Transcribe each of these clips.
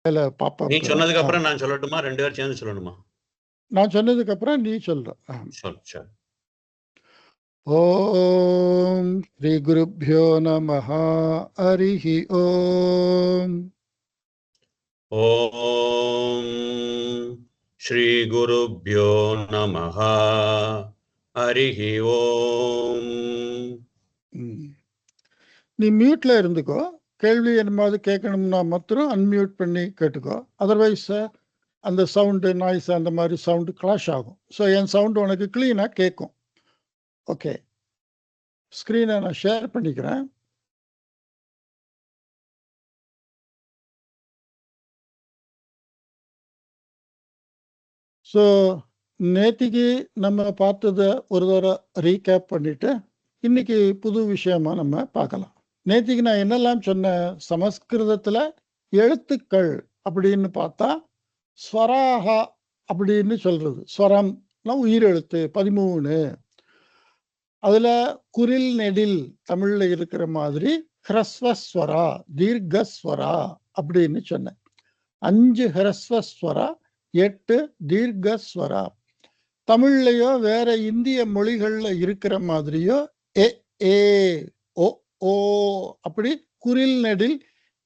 இல்ல நீ பாப்பப் சொன்னதுக்கு அப்புறம் நான் சொல்லட்டுமா? 2 பேரும் சேர்ந்து சொல்லணுமா? நான் சொன்னதுக்கு அப்புறம் நீ சொல்ற. சரி. ஓம் ஸ்ரீ குருப்யோ நமஹ. ஹரிஹி ஓம். ஓம் ஸ்ரீ குருப்யோ நமஹ. ஹரிஹி ஓம். நீ மியூட்ல இருந்துக்கோ. கேள்வி என்னமாவது கேட்கணும்னா மாத்திரம் அன்மியூட் பண்ணி கேட்டுக்கோ. அதர்வைஸ் அந்த சவுண்டு நாய்ஸ் அந்த மாதிரி சவுண்டு கிளாஷ் ஆகும். ஸோ என் சவுண்டு உனக்கு கிளீனாக கேட்கும். ஓகே, ஸ்க்ரீனை நான் ஷேர் பண்ணிக்கிறேன். ஸோ நேத்திக்கு நம்ம பார்த்ததை ஒரு தடவை ரீகேப் பண்ணிட்டு இன்னைக்கு புது விஷயமா நம்ம பார்க்கலாம். நேத்திக்கு நான் என்னெல்லாம் சொன்னேன்? சமஸ்கிருதத்தில் எழுத்துக்கள் அப்படின்னு பார்த்தா ஸ்வராகா அப்படின்னு சொல்றது. ஸ்வரம்னா உயிரெழுத்து 13. அதுல குரில் நெடில் தமிழ்ல இருக்கிற மாதிரி ஹ்ரஸ்வஸ்வரா தீர்க்கஸ்வரா அப்படின்னு சொன்னேன். 5 ஹ்ரஸ்வஸ்வரா, 8 தீர்க்கஸ்வரா. தமிழ்லையோ வேற இந்திய மொழிகள்ல இருக்கிற மாதிரியோ ஏ ஏ ஓ ஓ அப்படி குரில் நெடில்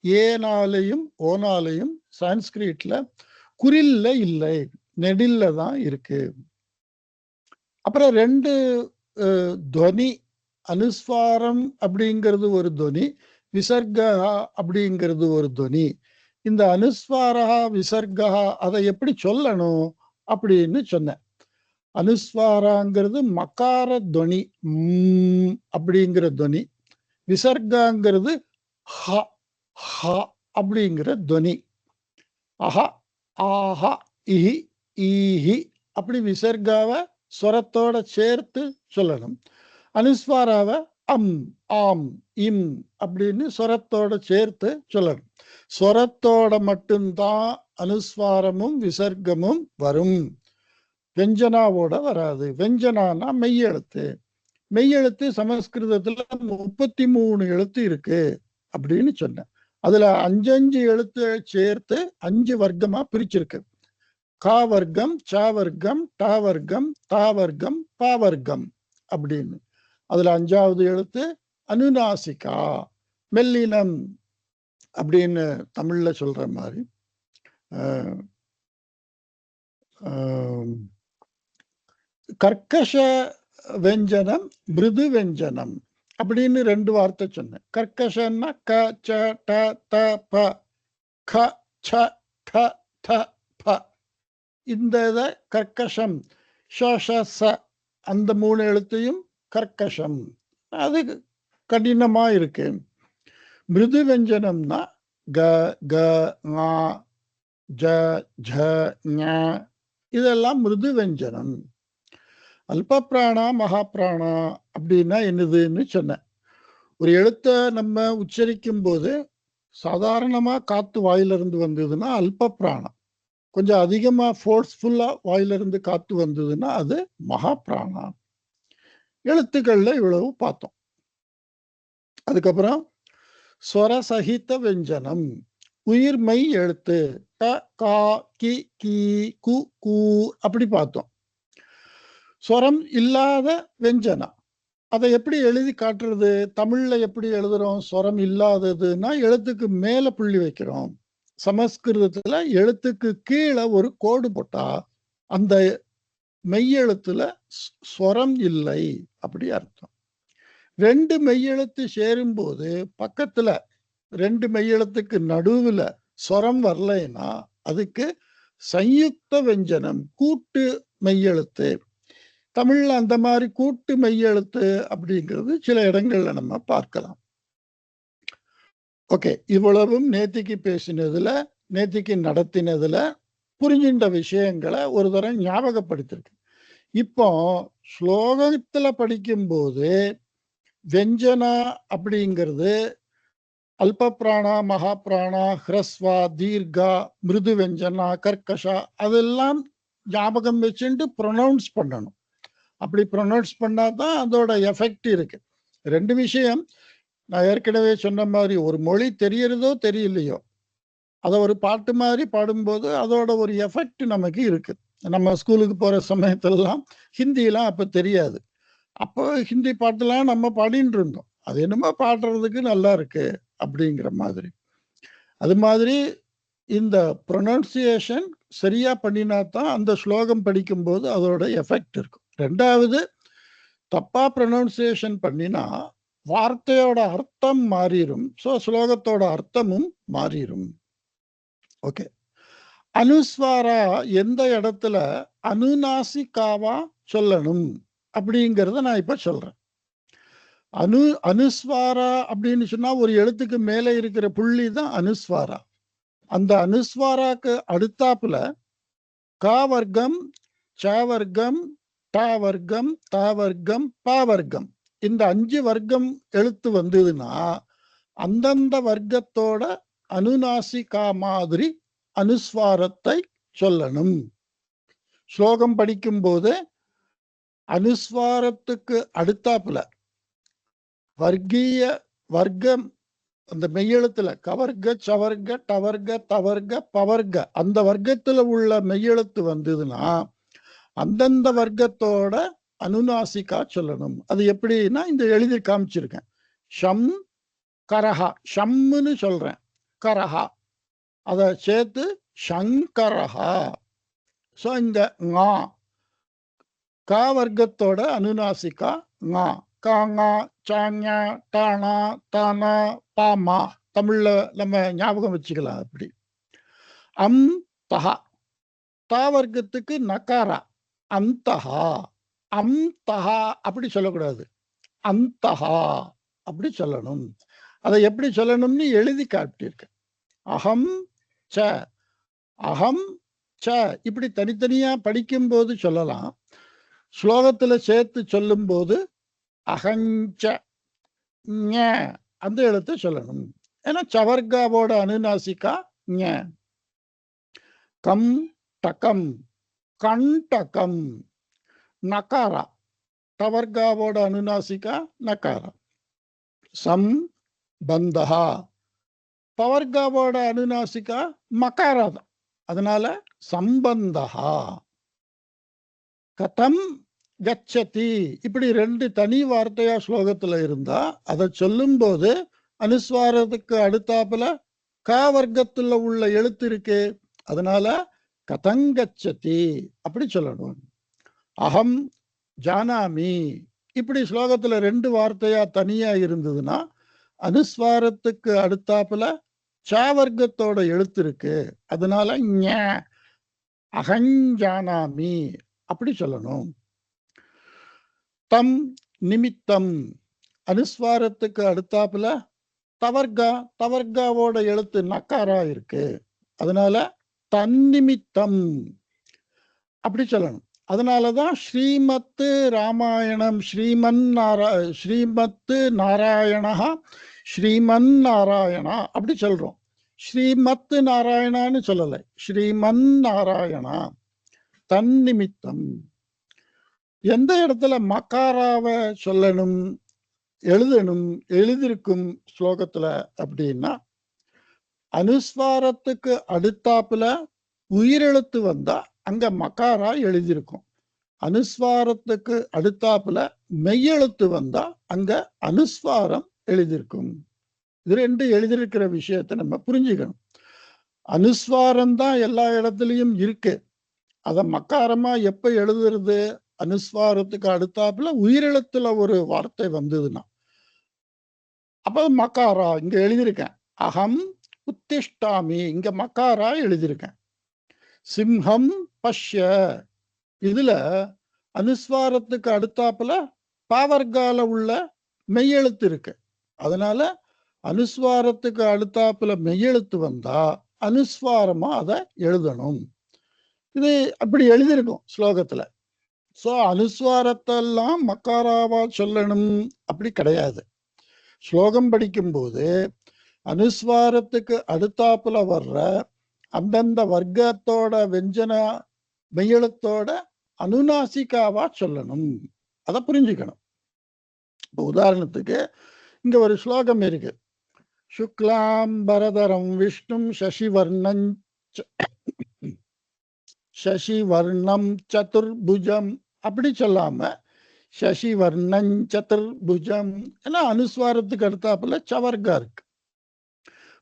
ஏனாலையும் ஓனாலையும் சான்ஸ்கிரிட்ல குறில்ல இல்லை, நெடில்ல தான் இருக்கு. அப்புறம் 2 துவனி, அனுஸ்வாரம் அப்படிங்கிறது ஒரு துவனி, விசர்கா அப்படிங்கிறது ஒரு துவனி. இந்த அனுஸ்வாரா விசர்கா அதை எப்படி சொல்லணும் அப்படின்னு சொன்னேன். அனுஸ்வாராங்கிறது மகார துவனி அப்படிங்கிற துவனி, விசர்காங்கிறது ஹ ஹ அப்படிங்கிற துவனி. அஹா ஆஹா இஹி ஈஹி அப்படி விசர்காவை ஸ்வரத்தோட சேர்த்து சொல்லணும். அனுஸ்வாராவை அம் ஆம் இம் அப்படின்னு ஸ்வரத்தோட சேர்த்து சொல்லணும். ஸ்வரத்தோட மட்டும்தான் அனுஸ்வாரமும் விசர்க்கமும் வரும், வெஞ்சனாவோட வராது. வெஞ்சனானா மெய்யெழுத்து. மெய்யெழுத்து சமஸ்கிருதத்துல 33 எழுத்து இருக்கு அப்படின்னு சொன்னேன். அதுல 5 எழுத்து சேர்த்து 5 வர்க்கமா பிரிச்சிருக்கு. கா வர்க்கம், ச வர்க்கம், ட வர்க்கம், தா வர்க்கம், பா வர்க்கம் அப்படின்னு. அதுல 5வது எழுத்து அனுநாசிகா, மெல்லினம் அப்படின்னு தமிழ்ல சொல்ற மாதிரி. கர்க்கஷ வெஞ்சனம், மிருது வெஞ்சனம் அப்படின்னு 2 வார்த்தை சொன்னேன். கர்க்கஷன்னா க ச ட த ப, க ச ட த ப. இந்த இதை கர்க்கஷம், ச அந்த 3 எழுத்தையும் கர்க்கஷம், அது கடினமா இருக்கு. மிருது வெஞ்சனம்னா க க ங ஜ ஜ ஞ இதெல்லாம் மிருது வெஞ்சனம். அல்ப பிராணா மகா பிராணா அப்படின்னா என்னதுன்னு சொன்னேன். ஒரு எழுத்தை நம்ம உச்சரிக்கும் போது சாதாரணமா காத்து வாயிலிருந்து வந்ததுன்னா அல்ப பிராணம், கொஞ்சம் அதிகமா ஃபோர்ஸ்ஃபுல்லா வாயிலிருந்து காத்து வந்ததுன்னா அது மகா பிராணா. எழுத்துக்கள்ல இவ்வளவு பார்த்தோம். அதுக்கப்புறம் ஸ்வரசகித வெஞ்சனம், உயிர்மை எழுத்து க கா கி கீ கு கூ அப்படி பார்த்தோம். ஸ்வரம் இல்லாத வெஞ்சனா, அதை எப்படி எழுதி காட்டுறது? தமிழ்ல எப்படி எழுதுறோம்? ஸ்வரம் இல்லாததுன்னா எழுத்துக்கு மேல புள்ளி வைக்கிறோம். சமஸ்கிருதத்துல எழுத்துக்கு கீழே ஒரு கோடு போட்டா அந்த மெய்யெழுத்துல ஸ்வரம் இல்லை அப்படி அர்த்தம். 2 மெய்யெழுத்து சேரும் போது பக்கத்துல 2 மெய்யெழுத்துக்கு நடுவுல ஸ்வரம் வரலைன்னா அதுக்கு சயுக்த வெஞ்சனம், கூட்டு மெய்யெழுத்து. தமிழ்ல அந்த மாதிரி கூட்டு மெய்யெழுத்து அப்படிங்கிறது சில இடங்கள்ல நம்ம பார்க்கலாம். ஓகே, இவ்வளவும் நேத்திக்கு பேசினதுல, நேத்திக்கு நடத்தினதுல புரிஞ்சின்ற விஷயங்களை ஒரு தரம் ஞாபகப்படுத்திருக்கு. இப்போ ஸ்லோகத்துல படிக்கும்போது வெஞ்சனா அப்படிங்கிறது அல்ப பிராணா, மகா பிராணா, ஹ்ரஸ்வா, தீர்கா, மிருது வெஞ்சனா, கர்க்கஷா அதெல்லாம் ஞாபகம் வச்சுட்டு ப்ரொனவுன்ஸ் பண்ணணும். அப்படி ப்ரொனவுன்ஸ் பண்ணாதான் அதோட எஃபெக்ட் இருக்கு. 2 விஷயம் நான் ஏற்கனவே சொன்ன மாதிரி, ஒரு மொழி தெரியறதோ தெரியலையோ அதை ஒரு பாட்டு மாதிரி பாடும்போது அதோட ஒரு எஃபெக்ட் நமக்கு இருக்கு. நம்ம ஸ்கூலுக்கு போற சமயத்திலலாம் ஹிந்திலாம் அப்ப தெரியாது. அப்போ ஹிந்தி பாட்டுலாம் நம்ம பாடிட்டு இருந்தோம். அது என்னமோ பாடுறதுக்கு நல்லா இருக்கு அப்படிங்கிற மாதிரி. அது மாதிரி இந்த ப்ரொனன்சியேஷன் சரியா பண்ணினா தான் அந்த ஸ்லோகம் படிக்கும்போது அதோட எஃபெக்ட் இருக்கும். 2வது தப்பா ப்ரொனன்சியேஷன் பண்ணினா வார்த்தையோட அர்த்தம் மாறிடும். ஸோ ஸ்லோகத்தோட அர்த்தமும் மாறிடும். ஓகே. அனுஸ்வாரா எந்த இடத்துல அனுநாசிகாவா சொல்லணும் அப்படிங்கிறத நான் இப்ப சொல்றேன். அனுஸ்வாரா அப்படின்னு சொன்னா ஒரு எழுத்துக்கு மேலே இருக்கிற புள்ளி தான் அனுஸ்வாரா. அந்த அனுஸ்வாராக்கு அடுத்தாப்புல கா வர்க்கம், ச வர்க்கம், ட வர்க்கம், த வர்க்கம், ப வர்க்கம் இந்த 5 வர்க்கம் எழுத்து வந்ததுன்னா அந்தந்த வர்க்கத்தோட அனுநாசிகா மாதிரி அனுஸ்வாரத்தை சொல்லணும். ஸ்லோகம் படிக்கும்போது அனுஸ்வாரத்துக்கு அடுத்தாப்புல வர்க்கீய வர்க்கம் அந்த மெய்யெழுத்துல கவர்க, சவர்க, டவர்க, தவர்க, பவர்க அந்த வர்க்கத்துல உள்ள மெய்யெழுத்து வந்ததுன்னா அந்தந்த வர்க்கத்தோட அனுநாசிகா சொல்லணும். அது எப்படின்னா இந்த எழுதி காமிச்சிருக்கேன். ஷம் கரஹா, ஷம்னு சொல்றேன், கரஹா அதை சேர்த்து ஷங்கரஹா. ஸோ இந்த ஙா கா வர்க்கத்தோட அனுநாசிகா ஙா. காங்கா, சாங்கா, டானா, தானா, பாமா தமிழ்ல நம்ம ஞாபகம் வச்சுக்கலாம். அப்படி அம் தஹா தா வர்க்கத்துக்கு நகாரா அந்தஹா. அம் தஹா அப்படி சொல்லக்கூடாது, அந்தஹா அப்படி சொல்லணும். அதை எப்படி சொல்லணும்னு எழுதி காட்டியிருக்கேன். அகம் ச, அகம் ச இப்படி தனித்தனியா படிக்கும்போது சொல்லலாம். ஸ்லோகத்துல சேர்த்து சொல்லும் போது அகஞ்ச ஞ அந்த எழுத்தை சொல்லணும். ஏன்னா சவர்காவோட அனுநாசிகா ஞ. கம் டகம், கண்டகம், நகாரா டவர்காவோட அனுநாசிகா நகாரா. சம் பந்தஹா பவர்காவோட அனுநாசிகா மகாரா தான், அதனால சம்பந்தஹா. கதம் கச்சதி இப்படி 2 தனி வார்த்தையா ஸ்லோகத்துல இருந்தா அதை சொல்லும் போது அனுஸ்வாரத்துக்கு அடுத்தாப்புல க வர்க்கத்துல உள்ள எழுத்து இருக்கு, அதனால கதங்கச்சதி அப்படி சொல்லணும். அகம் ஜானாமி இப்படி ஸ்லோகத்துல 2 வார்த்தையா தனியா இருந்ததுன்னா அனுஸ்வாரத்துக்கு அடுத்தாப்புல ச வர்க்கத்தோட எழுத்து இருக்கு, அதனால ஞ அகஞ்சானாமி அப்படி சொல்லணும். தம் நிமித்தம் அனுஸ்வாரத்துக்கு அடுத்தாப்புல தவர்கா, தவர்காவோட எழுத்து நக்காரா இருக்கு, அதனால தன்னிமித்தம் அப்படி சொல்லணும். அதனாலதான் ஸ்ரீமத்து ராமாயணம் ஸ்ரீமத்து நாராயணா ஸ்ரீமன் நாராயணா அப்படி சொல்றோம். ஸ்ரீமத்து நாராயணான்னு சொல்லலை, ஸ்ரீமன் நாராயணா. தன்னிமித்தம் எந்த இடத்துல மகாராவை சொல்லணும் எழுதிருக்கும் ஸ்லோகத்துல அப்படின்னா அனுஸ்வாரத்துக்கு அடுத்தாப்புல உயிரெழுத்து வந்தா அங்க மகாரா எழுதியிருக்கும். அனுஸ்வாரத்துக்கு அடுத்தாப்புல மெய்யெழுத்து வந்தா அங்க அனுஸ்வாரம் எழுதியிருக்கும். இது 2 எழுதியிருக்கிற விஷயத்தை நம்ம புரிஞ்சுக்கணும். அனுஸ்வாரம் தான் எல்லா இடத்துலயும் இருக்கு. அதை மக்காரமா எப்ப எழுதுறது? அனுஸ்வாரத்துக்கு அடுத்தாப்புல உயிரெழுத்துல ஒரு வார்த்தை வந்ததுன்னா அப்ப மக்காரா இங்க எழுதியிருக்கேன். அகம் உத்திஷ்டாமி இங்க மக்காரா எழுதியிருக்கேன். சிம்ஹம் பஷ்ய இதுல அனுஸ்வாரத்துக்கு அடுத்தாப்புல பாவர்கால உள்ள மெய்யெழுத்து இருக்கு, அதனால அனுஸ்வாரத்துக்கு அடுத்தாப்புல மெய்யெழுத்து வந்தா அனுஸ்வாரமா அதை எழுதணும். இது அப்படி எழுதியிருக்கும் ஸ்லோகத்துல. சோ அனுஸ்வாரத்தெல்லாம் மக்காராவா சொல்லணும் அப்படி கிடையாது. ஸ்லோகம் படிக்கும்போது அனுஸ்வாரத்துக்கு அடுத்தாப்புல வர்ற அந்தந்த வர்க்கத்தோட வெஞ்சன மெய்யெழுத்தோட அனுநாசிகாவா சொல்லணும். அதை புரிஞ்சுக்கணும். இப்போ உதாரணத்துக்கு இங்க ஒரு ஸ்லோகம் இருக்கு. சுக்லாம்பரதரம் விஷ்ணும் சசிவர்ணம் சதுர்புஜம் அப்படி சொல்லாம சசிவர்ணம் சதுர்புஜம் ஏன்னா அனுஸ்வாரத்துக்கு அடுத்தாப்புல சவர்கா இருக்கு.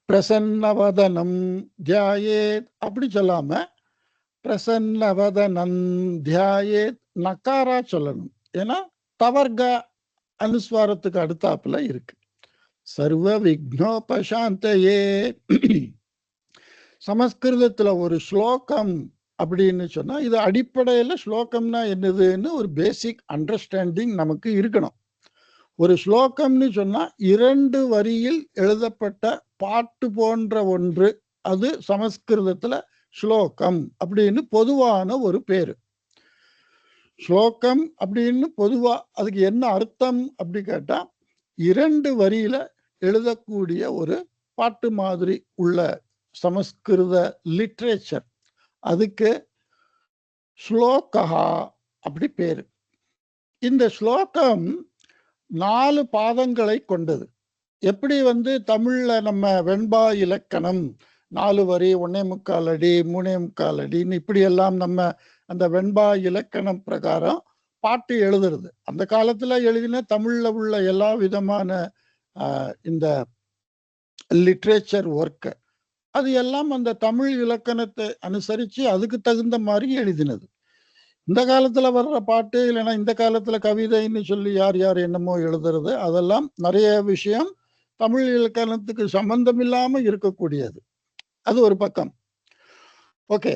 பிரசன்னவதனம் தியாயேத் அப்படி சொல்லாம பிரசன்னவதனம் தியாயேத் நக்காரா சொல்லணும். ஏன்னா தவர்கா அனுஸ்வாரத்துக்கு அடுத்தாப்புல இருக்கு. சர்வ விக்னோபசாந்தயே. சமஸ்கிருதத்துல ஒரு ஸ்லோகம் அப்படின்னு சொன்னா இது அடிப்படையில ஸ்லோகம்னா என்னதுன்னு ஒரு பேசிக் அண்டர்ஸ்டாண்டிங் நமக்கு இருக்கணும். ஒரு ஸ்லோகம்னு சொன்னா 2 வரியில் எழுதப்பட்ட பாட்டு போன்ற ஒன்று, அது சமஸ்கிருதத்துல ஸ்லோகம் அப்படின்னு பொதுவான ஒரு பேரு. ஸ்லோகம் அப்படின்னு பொதுவா அதுக்கு என்ன அர்த்தம் அப்படி கேட்டா 2 வரியில எழுதக்கூடிய ஒரு பாட்டு மாதிரி உள்ள சமஸ்கிருத லிட்ரேச்சர், அதுக்கு ஸ்லோகா அப்படி பேரு. இந்த ஸ்லோகம் 4 பாதங்களை கொண்டது. எப்படி தமிழ்ல நம்ம வெண்பா இலக்கணம் 4 வரி 1.25 அடி 3.25 அடின்னு இப்படி எல்லாம் நம்ம அந்த வெண்பா இலக்கணம் பிரகாரம் பாட்டு எழுதுறது. அந்த காலத்துல எழுதின தமிழ்ல உள்ள எல்லா விதமான இந்த லிட்ரேச்சர் ஒர்க் அது எல்லாம் அந்த தமிழ் இலக்கணத்தை அனுசரிச்சு அதுக்கு தகுந்த மாதிரி எழுதினது. இந்த காலத்துல வர்ற பாட்டு இல்லைன்னா இந்த காலத்துல கவிதைன்னு சொல்லி யார் யார் என்னமோ எழுதுறது, அதெல்லாம் நிறைய விஷயம் தமிழ் இலக்கணத்துக்கு சம்பந்தம் இல்லாம இருக்கக்கூடியது. அது ஒரு பக்கம். ஓகே,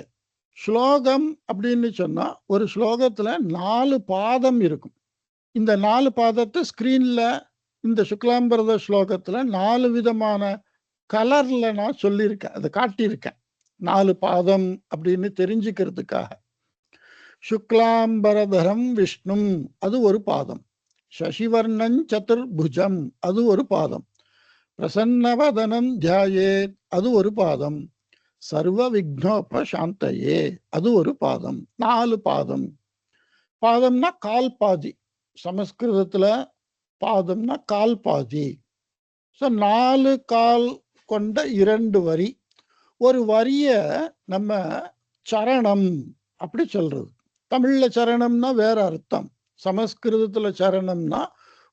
ஸ்லோகம் அப்படின்னு சொன்னா ஒரு ஸ்லோகத்துல 4 பாதம் இருக்கும். இந்த 4 பாதத்தை ஸ்கிரீன்ல இந்த சுக்லாம்பரத ஸ்லோகத்துல 4 விதமான கலர்ல நான் சொல்லியிருக்கேன், அதை காட்டியிருக்கேன் 4 பாதம் அப்படின்னு தெரிஞ்சுக்கிறதுக்காக. சுக்லாம்பரதரம் விஷ்ணும் அது ஒரு பாதம். சசிவர்ணம் சதுர்புஜம் அது ஒரு பாதம். பிரசன்னவதனம் தியாயேத் அது ஒரு பாதம். சர்வ விக்னோபசாந்தயே அது ஒரு பாதம். 4 பாதம். பாதம்னா கால் பாதி. சமஸ்கிருதத்துல பாதம்னா கால் பாதி. 4 கால் கொண்ட 2 வரி. ஒரு வரிய நம்ம சரணம் அப்படி சொல்றது. தமிழ்ல சரணம்னா வேற அர்த்தம். சமஸ்கிருதத்துல சரணம்னா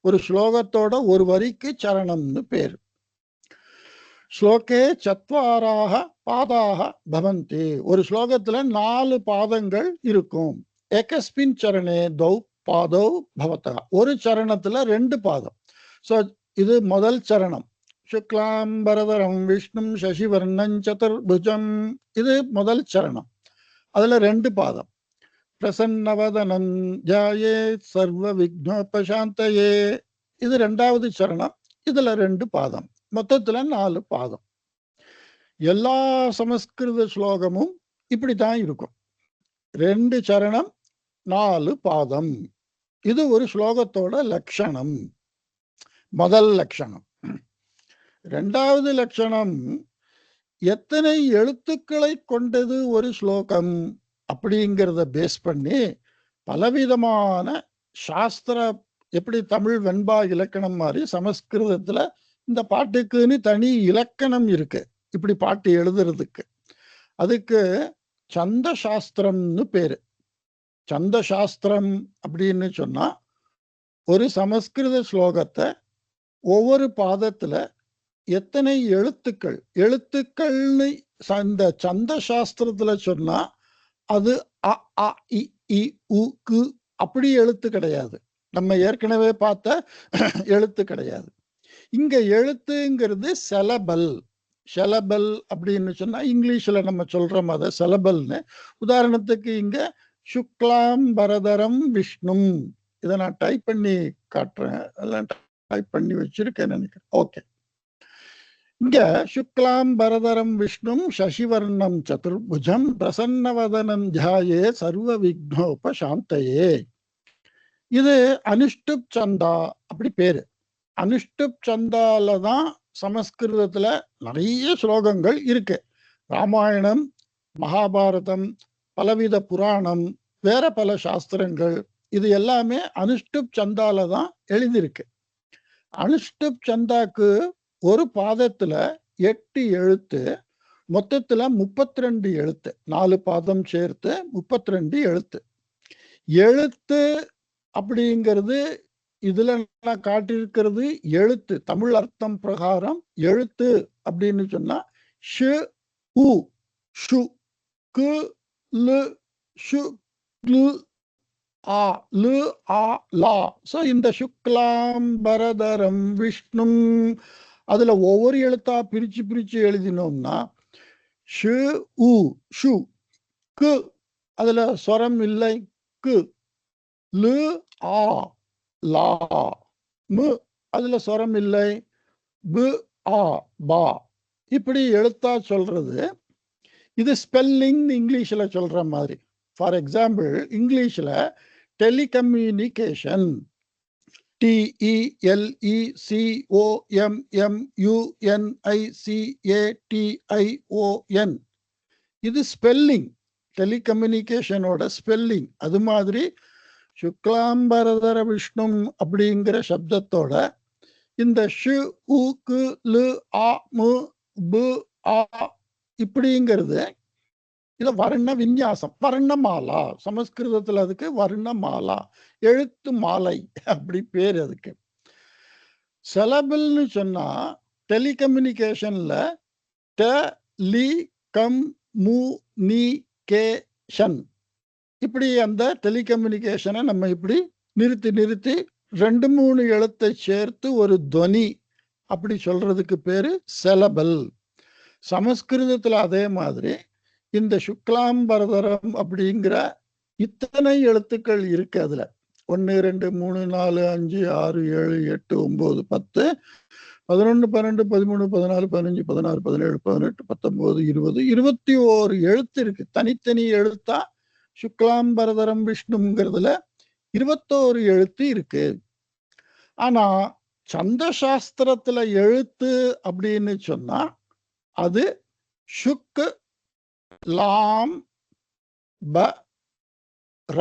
ஒரு ஸ்லோகத்தோட ஒரு வரிக்கு சரணம்னு பேரு. ஸ்லோகே சத்வாராக பாதாக பவந்தி. ஒரு ஸ்லோகத்துல 4 பாதங்கள் இருக்கும். ஏகஸ்மின் சரணே தௌ பாதௌ பவதா. ஒரு சரணத்துல 2 பாதம். சோ இது முதல் சரணம். சுக்லாம்பரதரம் விஷ்ணும் சசிவர்ணம் சதுர்புஜம் இது முதல் சரணம். அதுல 2 பாதம். பிரசன்னவதனம் ஜாயே சர்வ விக்னோபசாந்தயே இது 2வது சரணம். இதுல 2 பாதம். மொத்தத்துல 4 பாதம். எல்லா சமஸ்கிருத ஸ்லோகமும் இப்படித்தான் இருக்கும். 2 சரணம் 4 பாதம். இது ஒரு ஸ்லோகத்தோட லட்சணம். முதல் லட்சணம். 2வது லட்சணம் எத்தனை எழுத்துக்களை கொண்டது ஒரு ஸ்லோகம் அப்படிங்கிறத பேஸ் பண்ணி பலவிதமான சாஸ்திர, எப்படி தமிழ் வெண்பா இலக்கணம் மாதிரி சமஸ்கிருதத்துல இந்த பாட்டுக்குன்னு தனி இலக்கணம் இருக்கு. இப்படி பாட்டு எழுதுறதுக்கு அதுக்கு சந்த சாஸ்திரம்னு பேரு. சந்த சாஸ்திரம் அப்படின்னு சொன்னா ஒரு சமஸ்கிருத ஸ்லோகத்தை ஒவ்வொரு பாதத்துல எத்தனை எழுத்துக்கள்னு இந்த சந்த சாஸ்திரத்துல சொன்னா அது அ ஆ இ ஈ உ கு அப்படி எழுத்து கிடையாது. நம்ம ஏற்கனவே பார்த்த எழுத்து கிடையாது. இங்க எழுத்துங்கிறது செலபல். செலபல் அப்படின்னு சொன்னா இங்கிலீஷ்ல நம்ம சொல்றோம் அதை செலபல்னு. உதாரணத்துக்கு இங்க சுக்லாம்பரதரம் விஷ்ணும் இதை நான் டைப் பண்ணி காட்டுறேன். அதெல்லாம் டைப் பண்ணி வச்சிருக்கேன் நினைக்கிறேன். ஓகே, இங்க சுக்லாம்பரதரம் விஷ்ணும் சசிவர்ணம் சதுர்புஜம் பிரசன்னவதனம் தியாயே சர்வ விக்னோபசாந்தயே. இது அனுஷ்டுப் சந்தா அப்படி பேரு. அனுஷ்டுப் சந்தால தான் சமஸ்கிருதத்துல நிறைய ஸ்லோகங்கள் இருக்கு. ராமாயணம், மகாபாரதம், பலவித புராணம், வேற பல சாஸ்திரங்கள், இது எல்லாமே அனுஷ்டுப் சந்தால தான் எழுதியிருக்கு. அனுஷ்டுப் சந்தாக்கு ஒரு பாதத்துல 8 எழுத்து, மொத்தத்துல 32 எழுத்து. 4 பாதம் சேர்த்து 32 எழுத்து. எழுத்து அப்படிங்கிறது இதுல நான் காட்டியிருக்கிறது எழுத்து. தமிழ் அர்த்தம் பிரகாரம் எழுத்து அப்படின்னு சொன்னா ஷு உ ஷு கு லு ஷு கு ஆ லு ஆ லா. ஸோ இந்த சுக்லாம்பரதரம் விஷ்ணும் அதுல ஒவ்வொரு எழுத்தா பிரிச்சு பிரிச்சு எழுதினோம்னா ஷு உ ஷு கு அதுல ஸ்வரம் இல்லை கு, லு ஆ லா, மு அதுல ஸ்வரம் இல்லை பு ஆ பா. இப்படி எழுத்தா சொல்றது. இது ஸ்பெல்லிங் இங்கிலீஷ்ல சொல்ற மாதிரி. ஃபார் எக்ஸாம்பிள் இங்கிலீஷ்ல டெலிகம்யூனிகேஷன் TELECOMMUNICATION இது ஸ்பெல்லிங், டெலிகம்யூனிகேஷனோட ஸ்பெல்லிங். அது மாதிரி சுக்லாம்பரதர விஷ்ணும் அப்படிங்கிற சப்தத்தோட இந்த ஷு உ கு லு ஆ மு பு ஆ இப்படிங்கிறது இத வர்ண விநியாசம், வர்ணமாலா. சமஸ்கிருதத்துல அதுக்கு வர்ணமாலா, எழுத்து மாலை அப்படி பேர் அதுக்கு. செலபிள்னு சொன்னா டெலிகம்யூனிகேஷன்ல டெலிகம்யூனிகேஷன் இப்படி அந்த டெலிகம்யூனிகேஷனை நம்ம இப்படி நிறுத்தி நிறுத்தி 2-3 எழுத்தை சேர்த்து ஒரு துவனி அப்படி சொல்றதுக்கு பேரு செலபல். சமஸ்கிருதத்துல அதே மாதிரி இந்த சுக்லாம்பரதரம் அப்படிங்கிற இத்தனை எழுத்துக்கள் இருக்கு. அதுல 1 2 3 4 5 6 7 8 9 10 11 12 13 14 15 16 17 18 19 20 21 எழுத்து இருக்கு. தனித்தனி எழுத்தா சுக்லாம்பரதரம் விஷ்ணுங்கிறதுல 21 எழுத்து இருக்கு. ஆனா சந்த சாஸ்திரத்துல எழுத்து அப்படின்னு சொன்னா அது சுக்கு லாம் ப ர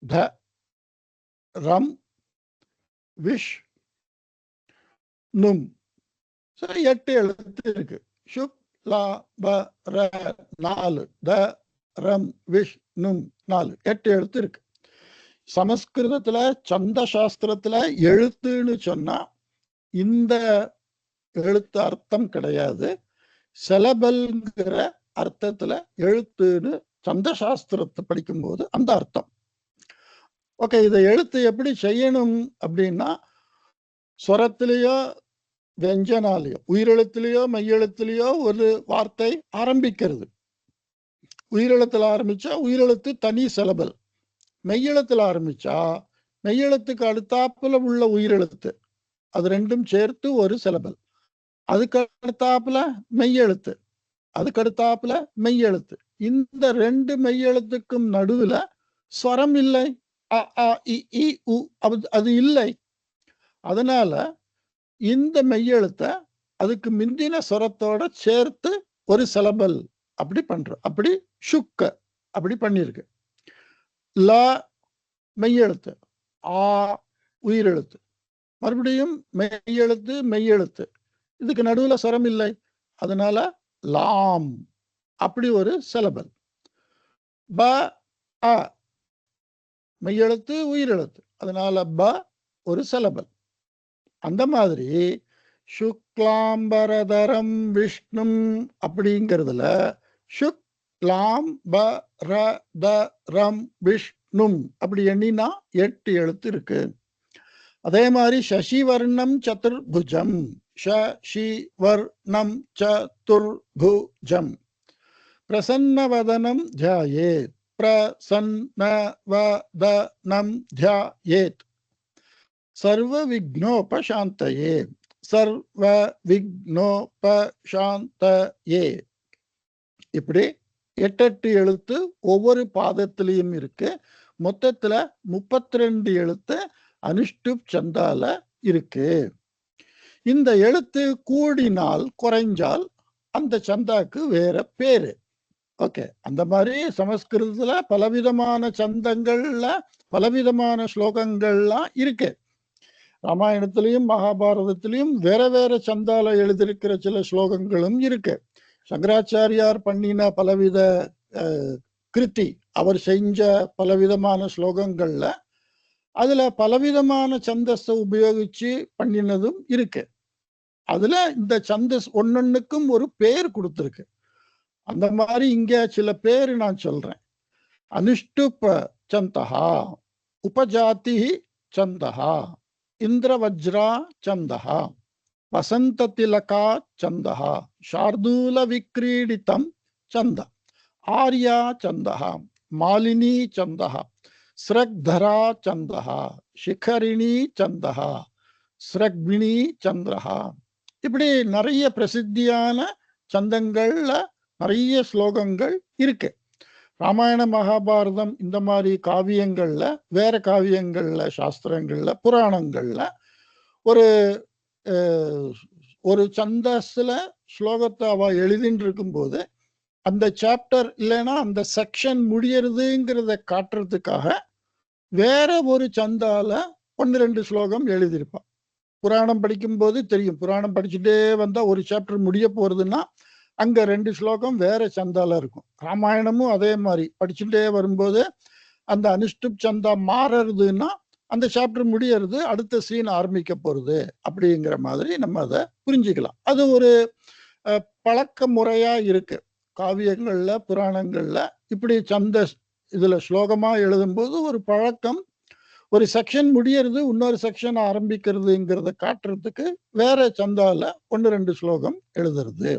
த ரம் விஷ் நும். 8 எழுத்து இருக்கு. சுக் லா ப ர 4, த ரம் விஷ் நும் 4, 8 எழுத்து இருக்கு. சமஸ்கிருதத்துல சந்த சாஸ்திரத்துல எழுத்துன்னு சொன்னா இந்த எழுத்து அர்த்தம் கிடையாது. செலபல்ங்கிற அர்த்தத்துல எழுத்துன்னு சந்த சாஸ்திரத்தை படிக்கும்போது அந்த அர்த்தம். ஓகே, இதை எழுத்து எப்படி செய்யணும் அப்படின்னா ஸ்வரத்திலேயோ வெஞ்சனாலேயோ உயிரெழுத்திலேயோ மெய்யெழுத்திலேயோ ஒரு வார்த்தை ஆரம்பிக்கிறது. உயிரெழுத்துல ஆரம்பிச்சா உயிரெழுத்து தனி செலபல். மெய்யெழுத்துல ஆரம்பிச்சா மெய்யெழுத்துக்கு அடுத்தாப்புல உள்ள உயிரெழுத்து அது ரெண்டும் சேர்த்து ஒரு செலபல். அதுக்கு அடுத்தாப்புல மெய்யெழுத்து, அதுக்கு அடுத்தாப்புல மெய்யெழுத்து. இந்த 2 மெய்யெழுத்துக்கும் நடுவுல ஸ்வரம் இல்லை, அ ஆ இ ஈ உ அது இல்லை. அதனால இந்த மெய்யெழுத்த அதுக்கு முந்தின ஸ்வரத்தோட சேர்த்து ஒரு செலபல் அப்படி பண்றோம். அப்படி சுக்க அப்படி பண்ணிருக்கு. ல மெய்யெழுத்து, ஆ உயிரெழுத்து, மறுபடியும் மெய்யெழுத்து மெய்யெழுத்து, இதுக்கு நடுவுல ஸ்வரம் இல்லை. அதனால லாம் அப்படி ஒரு செலபல். ப அ மெய்யெழுத்து உயிரெழுத்து, அதனால ப ஒரு செலபல். அந்த மாதிரி சுக்லாம்பரதரம் விஷ்ணும் அப்படிங்கிறதுல சுக் லாம் ப ர த ரம் விஷ்ணும் அப்படி எண்ணினா 8 எழுத்து இருக்கு. அதே மாதிரி சசிவர்ணம் சதுர்புஜம், ஷிவர்ணம் சதுர்புஜம், பிரசன்னவதனம் தியாயேத், பிரசன்னவதனம் தியாயேத், சர்வ விக்னோபசாந்தயே, சர்வ விக்னோபசாந்தயே. இப்படி 8 எழுத்து ஒவ்வொரு பாதத்திலையும் இருக்கு. மொத்தத்துல 32 எழுத்து அனுஷ்டுப் சந்தால இருக்கு. இந்த எழுத்து கூடினால் குறைஞ்சால் அந்த சந்தாக்கு வேற பேரு. ஓகே, அந்த மாதிரி சமஸ்கிருதத்துல பலவிதமான சந்தங்கள்ல பலவிதமான ஸ்லோகங்கள்லாம் இருக்கு. ராமாயணத்திலையும் மகாபாரதத்திலையும் வேற வேற சந்தால எழுதியிருக்கிற சில ஸ்லோகங்களும் இருக்கு. சங்கராச்சாரியார் பண்ணின பலவித கிருத்தி, அவர் செஞ்ச பலவிதமான ஸ்லோகங்கள்ல அதுல பலவிதமான சந்தஸை உபயோகிச்சு பண்ணினதும் இருக்கு. அதுல இந்த சந்தஸ் ஒன்னொன்னுக்கும் ஒரு பேர் கொடுத்திருக்கு. அந்த மாதிரி இங்க சில பேர் நான் சொல்றேன். அனுஷ்டுப சந்தஹா, உபஜாதி சந்தஹா, இந்திரவஜ்ரா சந்தஹா, வசந்த திலகா சந்தஹா, ஷார்தூல விக்ரீடிதம் சந்த, ஆர்யா சந்தஹா, மாலினி சந்தஹா, ஸ்ரக்தரா சந்தஹா, சிகரிணி சந்தஹா, ஸ்ரக்மிணி சந்திரஹா. இப்படி நிறைய பிரசித்தியான சந்தங்கள்ல நிறைய ஸ்லோகங்கள் இருக்கு. ராமாயண மகாபாரதம் இந்த மாதிரி காவியங்கள்ல, வேற காவியங்கள்ல, சாஸ்திரங்கள்ல, புராணங்கள்ல ஒரு சந்தஸ்ல ஸ்லோகத்தை அவ எழுதின்னு இருக்கும்போது அந்த சாப்டர் இல்லைன்னா அந்த செக்ஷன் முடியறதுங்கிறத காட்டுறதுக்காக வேற ஒரு சந்தால 1-2 ஸ்லோகம் எழுதியிருப்பான். புராணம் படிக்கும்போது தெரியும், புராணம் படிச்சுட்டே வந்தா ஒரு சாப்டர் முடிய போறதுன்னா அங்க 2 ஸ்லோகம் வேற சந்தால இருக்கும். ராமாயணமும் அதே மாதிரி படிச்சுட்டே வரும்போது அந்த அனுஷ்டுப் சந்தா மாறுறதுன்னா அந்த சாப்டர் முடியறது, அடுத்த சீன் ஆரம்பிக்க போறது அப்படிங்கிற மாதிரி நம்ம அதை புரிஞ்சுக்கலாம். அது ஒரு பழக்க முறையா இருக்கு காவியங்கள்ல, புராணங்கள்ல. இப்படி சந்த இதுல ஸ்லோகமா எழுதும்போது ஒரு பழக்கம், ஒரு செக்ஷன் முடியறது இன்னொரு செக்ஷன் ஆரம்பிக்கிறதுங்கிறத காட்டுறதுக்கு வேற சந்தால 1-2 ஸ்லோகம் எழுதுறது.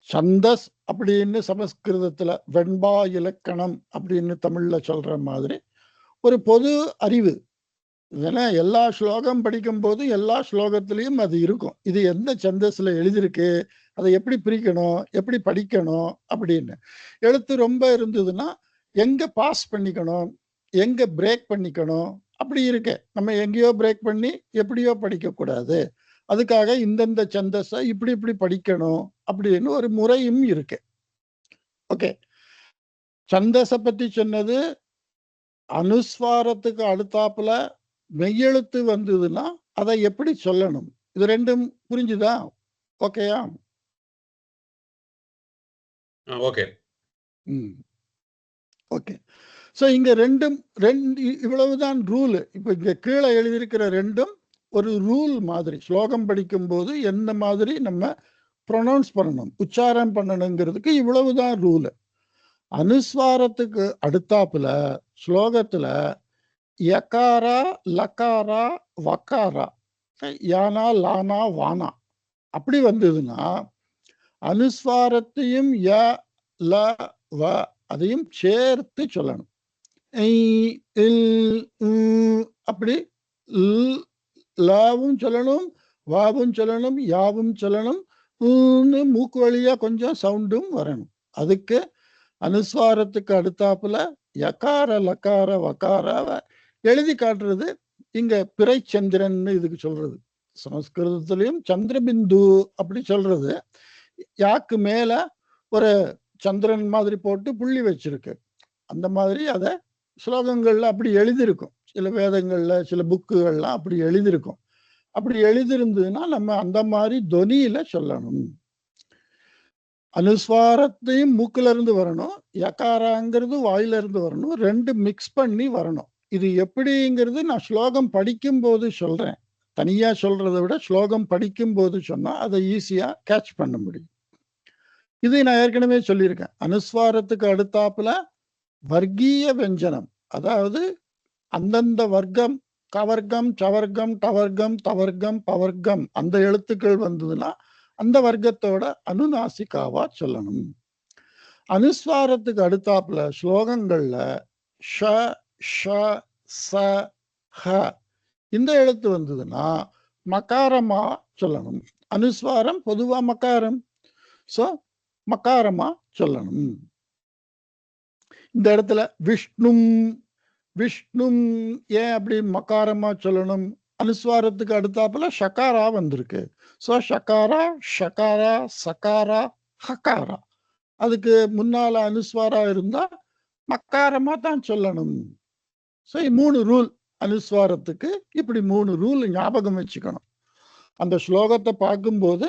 சந்தஸ் அப்படின்னு சமஸ்கிருதத்துல வெண்பா இலக்கணம் அப்படின்னு தமிழ்ல சொல்ற மாதிரி ஒரு பொது அறிவு. ஏன்னா எல்லா ஸ்லோகம் படிக்கும் போது எல்லா ஸ்லோகத்திலையும் அது இருக்கும். இது எந்த சந்தஸ்ல எழுதியிருக்கு, அதை எப்படி பிரிக்கணும், எப்படி படிக்கணும் அப்படின்னு. எழுத்து ரொம்ப இருந்ததுன்னா எங்க பாஸ் பண்ணிக்கணும், எங்க பிரேக் பண்ணிக்கணும், அப்படி இருக்கு. நம்ம எங்கேயோ பிரேக் பண்ணி எப்படியோ படிக்கக்கூடாது. அதுக்காக இந்தந்த சந்தஸை இப்படி இப்படி படிக்கணும் அப்படின்னு ஒரு முறையும் இருக்கு. ஓகே, சந்தஸை பத்தி சொன்னது. அனுஸ்வாரத்துக்கு அடுத்தாப்புல மெய்யெழுத்து வந்ததுன்னா அதை எப்படி சொல்லணும், இது ரெண்டும் புரிஞ்சுதா? ஓகேயா? ஓகே. ஓகே. ஸோ இங்க ரெண்டு இவ்வளவுதான் ரூல். இப்போ இங்க கீழே எழுதியிருக்கிற ரெண்டும் ஒரு ரூல் மாதிரி. ஸ்லோகம் படிக்கும்போது எந்த மாதிரி நம்ம ப்ரொனவுன்ஸ் பண்ணணும், உச்சாரம் பண்ணணுங்கிறதுக்கு இவ்வளவுதான் ரூல். அனுஸ்வாரத்துக்கு அடுத்தாப்புல ஸ்லோகத்துல யகாரா, லகாரா, வக்காரா, யானா, லானா, வானா அப்படி வந்ததுன்னா அனுஸ்வாரத்தையும் ய, ல, வ அதையும் சேர்த்து சொல்லணும். அப்படி லாவும் சொல்லணும், வாவும் சொல்லணும், யாவும் சொல்லணும், மூக்கு வழியா கொஞ்சம் சவுண்டும் வரணும். அதுக்கு அனுஸ்வாரத்துக்கு அடுத்தாப்புல யகார, லகார, வகாராவை எழுதி காட்டுறது இங்க பிறைச்சந்திரன் இதுக்கு சொல்றது. சமஸ்கிருதத்திலையும் சந்திரபிந்து அப்படி சொல்றது. யாக்கு மேல ஒரு சந்திரன் மாதிரி போட்டு புள்ளி வச்சிருக்கு. அந்த மாதிரி அதை ஸ்லோகங்கள்ல அப்படி எழுதியிருக்கும். சில வேதங்கள்ல, சில புக்குகள்லாம் அப்படி எழுதியிருக்கும். அப்படி எழுதியிருந்ததுன்னா நம்ம அந்த மாதிரி தொனியில சொல்லணும். அனுஸ்வாரத்தையும் மூக்குல இருந்து வரணும், யகாராங்கிறது வாயில இருந்து வரணும், ரெண்டு மிக்ஸ் பண்ணி வரணும். இது எப்படிங்கிறது நான் ஸ்லோகம் படிக்கும் போது சொல்றேன். தனியா சொல்றதை விட ஸ்லோகம் படிக்கும் போது சொன்னா அதை ஈஸியா கேட்ச் பண்ண முடியும். இது நான் ஏற்கனவே சொல்லியிருக்கேன். அனுஸ்வாரத்துக்கு அடுத்தாப்புல வர்க்கீய வெஞ்சனம், அதாவது அந்தந்த வர்க்கம், கவர்க்கம், சவர்க்கம், டவர்க்கம், தவர்க்கம், பவர்க்கம் அந்த எழுத்துக்கள் வந்ததுன்னா அந்த வர்க்கத்தோட அனுநாசிகாவா சொல்லணும். அனுஸ்வாரத்துக்கு அடுத்தாப்புல ஸ்லோகங்கள்ல ஷ, ஷ, ச, ஹ இந்த எழுத்து வந்ததுன்னா மகாரமா சொல்லணும். அனுஸ்வாரம் பொதுவா மகாரம், சோ மகாரமா சொல்லணும். இந்த இடத்துல விஷ்ணும், விஷ்ணும் ஏன் அப்படி மகாரமா சொல்லணும்? அனுஸ்வாரத்துக்கு அடுத்தாப்புல ஷகாரா வந்திருக்கு. ஸோ ஷகாரா, ஷகாரா, சகாரா, ஹகாரா. அதுக்கு முன்னால அனுஸ்வாரா இருந்தா மக்காரமா தான் சொல்லணும். ஸோ 3 ரூல் அனுஸ்வாரத்துக்கு இப்படி 3 ரூல் ஞாபகம் வச்சுக்கணும். அந்த ஸ்லோகத்தை பார்க்கும்போது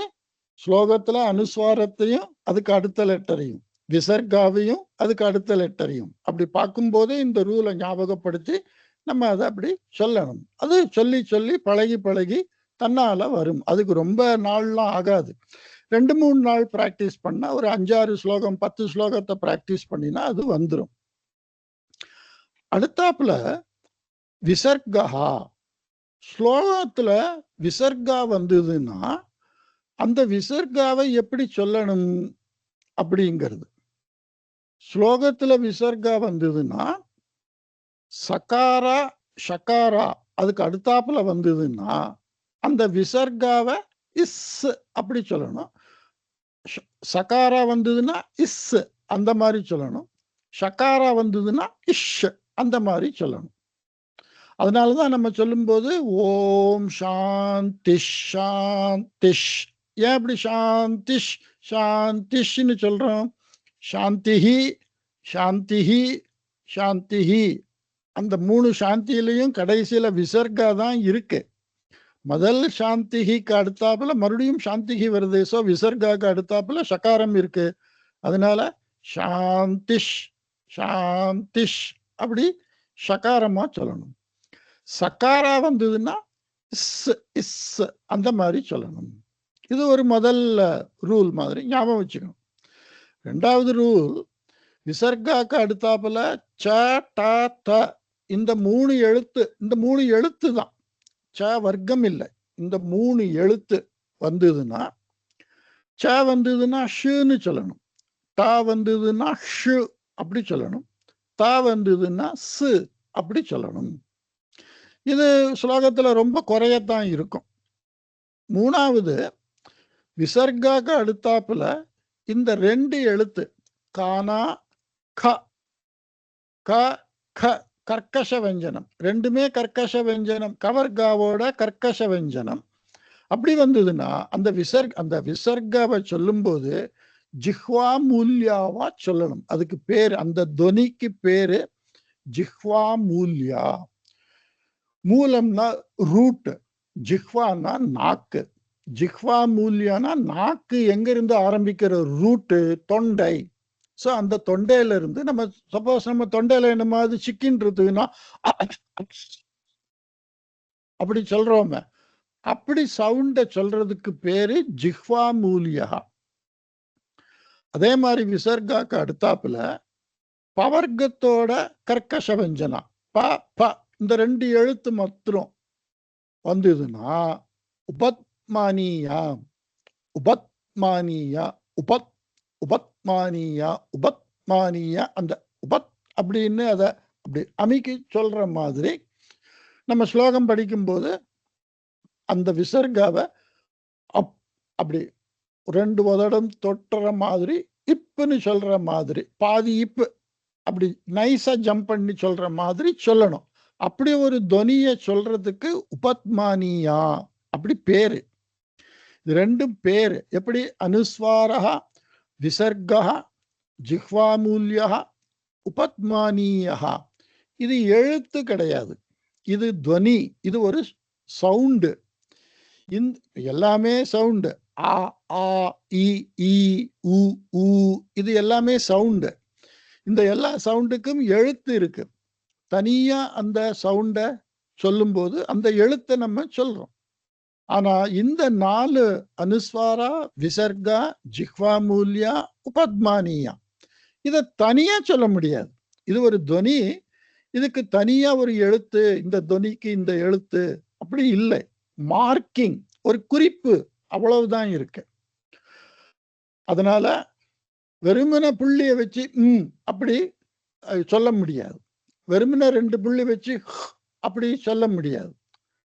ஸ்லோகத்துல அனுஸ்வாரத்தையும் அதுக்கு அடுத்த லெட்டரையும், விசர்காவையும் அதுக்கு அடுத்த லெட்டரையும் அப்படி பார்க்கும்போதே இந்த ரூலை ஞாபகப்படுத்தி நம்ம அதை அப்படி சொல்லணும். அது சொல்லி சொல்லி பழகி பழகி தன்னால வரும். அதுக்கு ரொம்ப நாள்லாம் ஆகாது. 2-3 நாள் பிராக்டிஸ் பண்ணா ஒரு 5-6 ஸ்லோகம் 10 ஸ்லோகத்தை பிராக்டிஸ் பண்ணினா அது வந்துடும். அடுத்தாப்புல விசர்கா. ஸ்லோகத்துல விசர்கா வந்ததுன்னா அந்த விசர்காவை எப்படி சொல்லணும் அப்படிங்கிறது. ஸ்லோகத்துல விசர்கா வந்ததுன்னா சகாரா ஷகாரா அதுக்கு அடுத்தாப்புல வந்ததுன்னா அந்த விசர்காவை இஸ் அப்படி சொல்லணும். சகாரா வந்ததுன்னா இஸ் அந்த மாதிரி சொல்லணும். ஷகாரா வந்ததுன்னா இஷ் அந்த மாதிரி சொல்லணும். அதனாலதான் நம்ம சொல்லும்போது ஓம் சாந்திஷ் சாந்திஷ். ஏன் அப்படி சாந்திஷ் சாந்திஷ்னு சொல்றோம்? சாந்திஹி சாந்திஹி சாந்திஹி. அந்த 3 சாந்தியிலையும் கடைசியில விசர்கா தான் இருக்கு. முதல் சாந்திஹிக்கு அடுத்தாப்புல மறுபடியும் சாந்திஹி வருது. ஸோ விசர்காக்கு அடுத்தாப்புல சகாரம் இருக்கு. அதனால சாந்திஷ் சாந்திஷ் அப்படி சகாரமா சொல்லணும். சகாரா வந்ததுன்னா இஸ் இஸ் அந்த மாதிரி சொல்லணும். இது ஒரு முதல் ரூல் மாதிரி ஞாபகம் வச்சுக்கணும். 2வது ரூல், விசர்காக்கு அடுத்தாப்புல ச ட த இந்த 3 எழுத்து, இந்த 3 எழுத்து தான், ச வர்க்கம் இல்லை. இந்த 3 எழுத்து வந்ததுன்னா ச வந்ததுன்னா ஷுன்னு சொல்லணும். ட வந்ததுன்னா ஷு அப்படி சொல்லணும். த வந்ததுன்னா சு அப்படி சொல்லணும். இது ஸ்லோகத்துல ரொம்ப குறையத்தான் இருக்கும். 3வது, விசர்காக்கு அடுத்தாப்புல இந்த 2 எழுத்து கானா க க க கர்க்கஷ வெஞ்சனம், ரெண்டுமே கர்க்கஷ வெஞ்சனம், கவர்காவோட கர்க்கஷ வெஞ்சனம். அப்படி வந்ததுன்னா அந்த விசர்காவை சொல்லும்போது ஜிஹ்வா மூல்யாவா சொல்லணும். அதுக்கு பேரு, அந்த தொனிக்கு பேரு ஜிஹ்வா மூல்யா. மூலம்னா ரூட், ஜிஹ்வானா நாக்கு. ஜிஹ்வா மூல்யானா நாக்கு எங்க இருந்து ஆரம்பிக்கிற ரூட்டு தொண்டை. ஸோ அந்த தொண்டையில இருந்து நம்ம சப்போஸ் நம்ம தொண்டையில என்னமாவது சிக்கின்றதுன்னா அப்படி சொல்றோமே, அப்படி சவுண்ட சொல்றதுக்கு பேரு ஜிஹ்வா மூல்யா. அதே மாதிரி விசர்காக்கு அடுத்தாப்புல பவர்க்கத்தோட கர்க்கஷ வெஞ்சனா ப ப இந்த 2 எழுத்து மாத்திரம் வந்ததுன்னா உபத்மானியா உபத்மானியா உபத் உபத்மானியா உபத்மானியா. அந்த உபத் அப்படின்னு அதை அப்படி அமிக்கி சொல்ற மாதிரி நம்ம ஸ்லோகம் படிக்கும்போது அந்த விசர்காவை அப்படி 2 உதடம் தொட்டுற மாதிரி, இப்புன்னு சொல்ற மாதிரி, பாதி இப்பு அப்படி நைஸா ஜம்ப் பண்ணி சொல்ற மாதிரி சொல்லணும். அப்படி ஒரு தொனியை சொல்றதுக்கு உபத்மானியா அப்படி பேரு. இது 2 பேரு. எப்படி? அனுஸ்வாரா விசர்கா ஜிஹ்வாமூல்யா உபத்மானியா. இது எழுத்து கிடையாது, இது துவனி, இது ஒரு சவுண்டு. எல்லாமே சவுண்டு. ஆ ஆ இ ஈ உ ஊ இது எல்லாமே சவுண்டு. இந்த எல்லா சவுண்டுக்கும் எழுத்து இருக்கு. தனியா அந்த சவுண்ட சொல்லும்போது அந்த எழுத்தை நம்ம சொல்றோம். ஆனா இந்த 4 அனுஸ்வாரா விசர்கா ஜிஹ்வா மூல்யா உபத்மானியா இதை தனியா சொல்ல முடியாது. இது ஒரு துவனி, இதுக்கு தனியா ஒரு எழுத்து, இந்த துவனிக்கு இந்த எழுத்து அப்படி இல்லை. மார்க்கிங், ஒரு குறிப்பு, அவ்வளவுதான் இருக்கு. அதனால வெறுமன புள்ளியை வச்சு அப்படி சொல்ல முடியாது. வெறுமன 2 புள்ளி வச்சு அப்படி சொல்ல முடியாது.